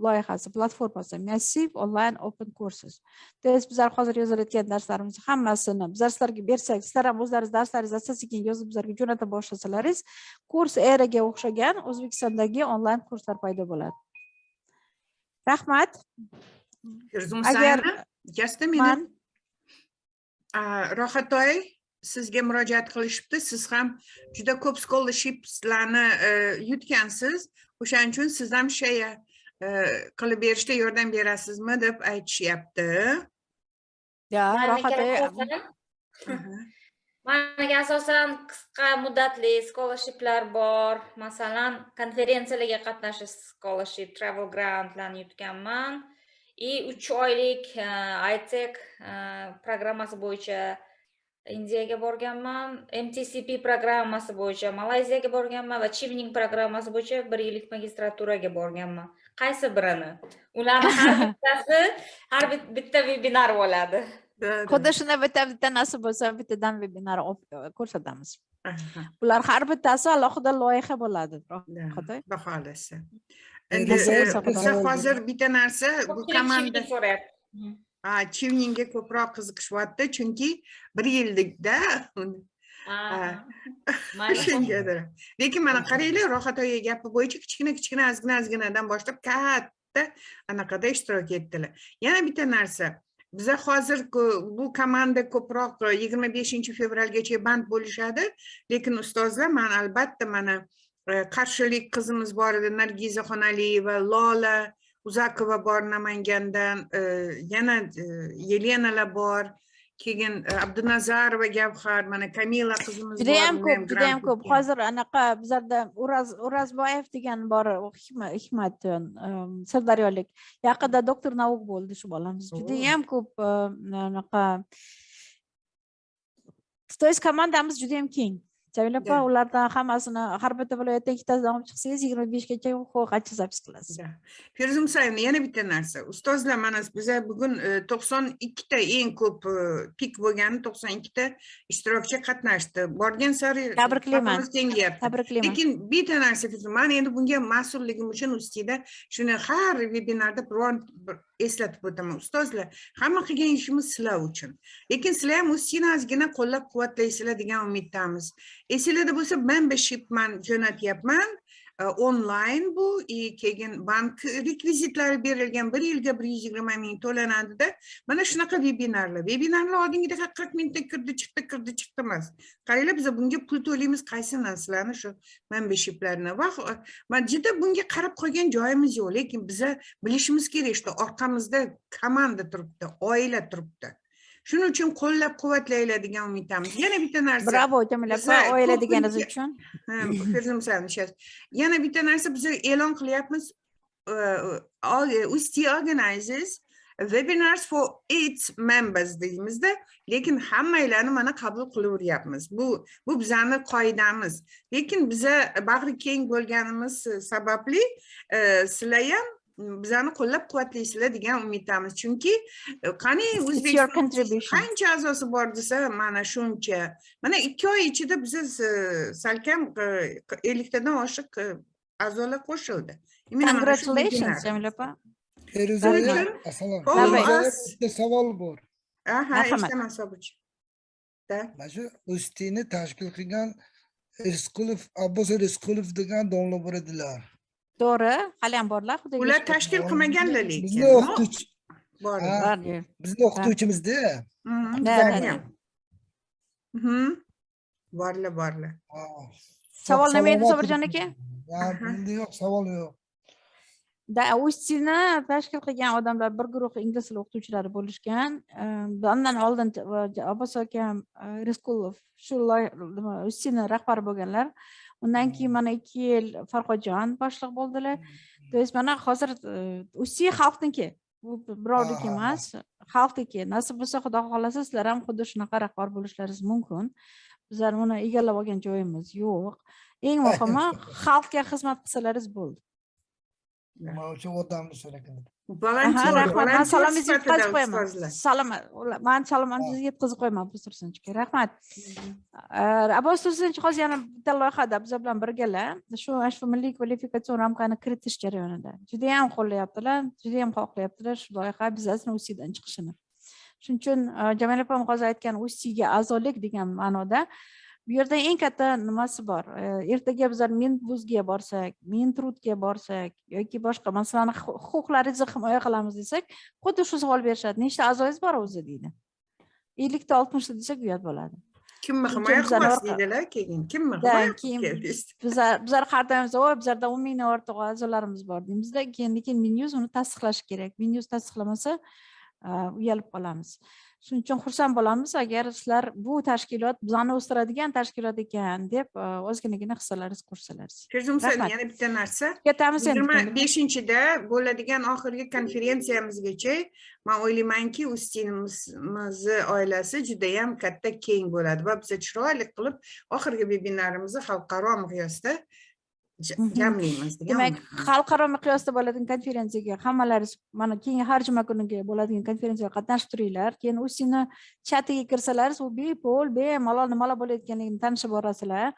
loyihasi, platformasi, Massive Online Open Courses. Bizlar hozir yozilayotgan darslarimiz hammasini bizlar sizlarga bersak, sizlar ham o'zlaringiz darslaringizni asta-sekin yozib bizlarga jo'nata boshlasangiz, kurs eraga o'xshagan O'zbekistondagi onlayn kurslar paydo bo'ladi. Rahmat. Agar just a minute. Rohatoy sizga murojaat qilishibdi. Siz ham juda ko'p scholarshipslarni yutgansiz. O'shaning uchun siz ham qilib berishda yordam berasizmi deb aytishyapti. Manga asosan qisqa muddatli scholarshiplar bor. Masalan, konferensiyalarga qatnashish scholarship, travel grantlarni yutganman. 3 oylik ITEC programmasi bo'yicha Indiyaga borganman, MTCP programmasi bo'yicha Malayziyaga borganman va Chevening programmasi bo'yicha 1 yillik magistraturaga borganman. Qaysi birini? Ularning har bitta webinar bo'ladi. Xuddi shuna bitta nasib bo'lsa, bittadan webinar ko'rsatamiz. Bular har bittasi alohida loyiha bo'ladi. Xudo xolasa. Endi hozir bitta narsa bu komanda Cheveningga ko'proq qiziqishyapti, chunki 1 yillikda lekin mana qaranglar, Rohatoy gapi bo'yicha kichkina ozginadan boshlab katta anaqada ishtirok etdilar. Yana bitta narsa, biza hozir bu komanda ko'proq 25 fevralgacha band bo'lishadi, lekin ustozlar, men albatta mana qarshilik qizimiz bor edi, Nargiza Xonaliyeva, Lola Uzakova bor Namangandan, yana Yelenalar bor, keyin Abdunazarova Gavhar, mana Kamila qizimiz bor. Juda ham ko'p. Hozir anaqa bizlarda Urazboyev degan bor, Hikmat Sirdaryolik. Yaqinda doktor nauk bo'ldi shu bolamiz. Juda ham ko'p anaqa. Stoiz komandamiz juda ham keng. Jamila opa, ulardan hammasini har bitta viloyatdan ikkitasidan olib chiqsangiz 25 gacha qancha zapis qilasiz. Feruza Musayevna, yana bitta narsa. Ustozlar, mana biz bugun 92 ta eng ko'p pik bo'lgani 92 ta ishtirokchi qatnashdi. Borgan sari tabriklayman. Lekin bitta narsa, men endi bunga mas'ulligim uchun ustida shuni har webinarda eslatib o'taman. Ustozlar, hamma qilgan ishimiz sizlar uchun. Lekin sizlar ham ustini ozgina qo'llab-quvvatlaysizlar degan umiddamiz. Esinglarda bo'lsa, membership man jo'natyapman. Online bu, keyin bank rekvizitlari berilgan, 1 yilga 120 ming to'lanadi-da. Mana shunaqa webinarlar. Webinarlar oldingida 40 minutda kirdi chiqdi emas. Qaranglar, biz bunga pul to'laymiz, qaysidan sizlarni shu membershiplarni. Va men juda bunga qarab qo'ygan joyimiz yo'q, lekin biz bilishimiz kerak, shu orqamizda komanda turibdi, oila turibdi. Shuning uchun qo'llab-quvvatlaylar degan umiddamiz. Yana bitta narsa. Bravo, Jamila opa, oila deganingiz uchun. Yana bitta narsa, biz e'lon qilyapmiz. UST organizes webinars for its members deymizda, lekin hammalarni mana qabul qilaveryapmiz. Bu bizning qoidamiz. Lekin biz bag'ri keng bo'lganimiz sababli sizlar ham bizani qo'llab-quvvatlaysizlar degan umiddamiz. Chunki qani your O'zbekiston contribution. qancha a'zosi bor desa, mana shuncha. Mana 2 oy ichida biz salkam 50 tadan oshiq a'zolar qo'shildi. Congratulations, Jamila opa. Feruza, assalom. Bitta savol bor. Aha, Marhamat. eshitaman Sobuch. Mana shu Ustini tashkil qilgan Risqulov, Abbos Risqulov degan domla bor edilar. To'g'ri, hali ham borlar, xudoga Ular shukr. tashkil qilmaganlar lekin. Bizni o'qituvchi, Bor. Bor. bizni o'qituvchimizda. Borlar. Savol nima edi Sobirjon aka? Endi yo'q, savol yo'q. Ustini tashkil qilgan odamlar bir guruh ingliz tili o'qituvchilari bo'lishgan. Bundan oldin Abbos akam Risqulov shu Ustini rahbari bo'lganlar. Undan keyin mana 2 yil Farhodjon boshliq bo'ldilar. To есть mana hozir Usti xalqniki. Bu birovniki emas, xalqniki. Nasib bo'lsa, xudo xolasa sizlar ham xuddi shunaqa rahbar bo'lishlaringiz mumkin. Bizlar uni egallab olgan joyimiz yo'q. Eng muhimi xalqga xizmat qilsalaringiz bo'ldi. Nima uchun odamni so'ragan? Rahmat, salomingizni yetkazib qo'yaman. Men salomingizni yetkazib qo'yaman, Abbos Tursunchika. Rahmat. Abbos Tursunch hozir yana bitta loyihada bizlar bilan birgalar shu milliy kvalifikatsiya ramkani kiritish jarayonida. Juda ham qo'llayaptilar, juda ham xohlayaptilar shu loyiha biznesni Ustidan chiqishini. Shuning uchun Jamila opam hozir aytgan Ustiga a'zolik degan ma'noda bu yerda eng katta nimasi bor? Ertaga bizlar Minbuzga borsak, Mintrudga borsak yoki boshqa masalan huquqlaringizni himoya qilamiz desak, xuddi shu savol berishadi. Nechta a'zoyingiz bor o'zi deydi. 50 ta 60 ta desak uyat bo'ladi. Kimni himoya qilamiz deydilar keyin. Kimni himoya qilamiz? Bizlar har doim bizlarda 10 mingdan ortiq a'zolarimiz bor deymizda, lekin Minnews uni tasdiqlashi kerak. Minnews tasdiqlamasa uyalib qolamiz. Shuning uchun xursand bo'lamiz agar sizlar bu tashkilot bizani o'stiradigan tashkilot ekan deb o'zginagina hissalaringiz qo'shsalaringiz. Ko'zimsa yana bitta narsa. Ketamiz endi. 25-da bo'ladigan oxirgi konferensiyamizgacha men o'ylaymanki, Ustinimiz oilasi juda ham katta keng bo'ladi va biz chiroyli qilib oxirgi vebinarimizni xalqaro miqyosda jamlaymiz degan. Demak, xalqaro miqyosda bo'ladigan konferensiyaga hammalaringiz mana keyingi har juma kuniga bo'ladigan konferensiyaga qatnashib turinglar. Keyin Ustini chatiga kirsalaringiz, u bepul, bemalol nimalar bo'layotganligini tanishib borasizlar.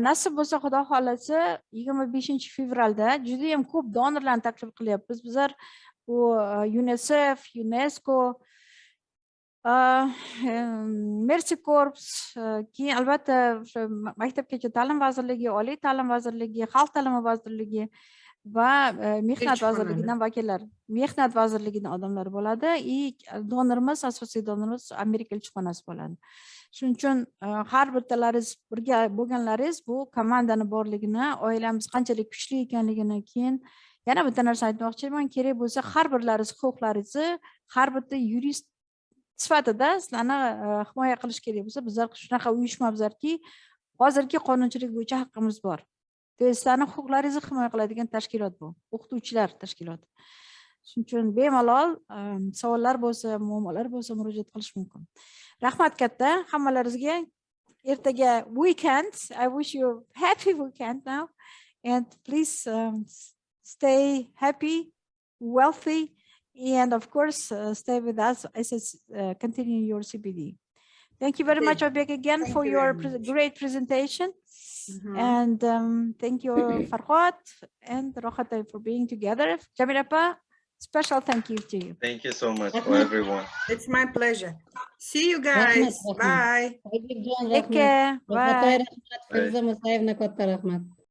Nasib bo'lsa, xudo xolasa 25 fevralda juda ham ko'p donorlarni taklif qilyapmiz. Bizlar bu UNICEF, UNESCO, Mercy Corps, keyin albatta o'sha maktabgacha ta'lim vazirligi, oliy ta'lim vazirligi, xalq ta'limi vazirligi va mehnat vazirligidan vakillar, mehnat vazirligidan odamlar bo'ladi. Donorimiz, asosiy donorimiz Amerika elchixonasi bo'ladi. Shuning uchun har birtalaringiz birga bo'lganlaringiz bu komandani borligini, oilamiz qanchalik kuchli ekanligini, keyin yana bitta narsa aytmoqchiman, kerak bo'lsa har birlaringiz huquqlaringizni har bitta yurist sifatida sizlarni himoya qilish kerak bo'lsa, bizlar shunaqa uyushmamizlarki, hozirgi qonunchilik bo'yicha haqqimiz bor. Sizlarning huquqlaringizni himoya qiladigan tashkilot bu, o'qituvchilar tashkiloti. Shuning uchun bemalol savollar bo'lsa, muammolar bo'lsa murojaat qilish mumkin. Rahmat katta hammalaringizga. Ertaga weekend. I wish you happy weekend now and please stay happy, wealthy. And of course, stay with us as continue your CPD. Thank you very much, Obek, again for your great presentation. And thank you, Farhod and Rohatay, for being together. Jamila, special thank you to you. Thank you so much for everyone. It's my pleasure. See you guys. Bye. Take care. Bye. Feruza Musayevna katta rahmat.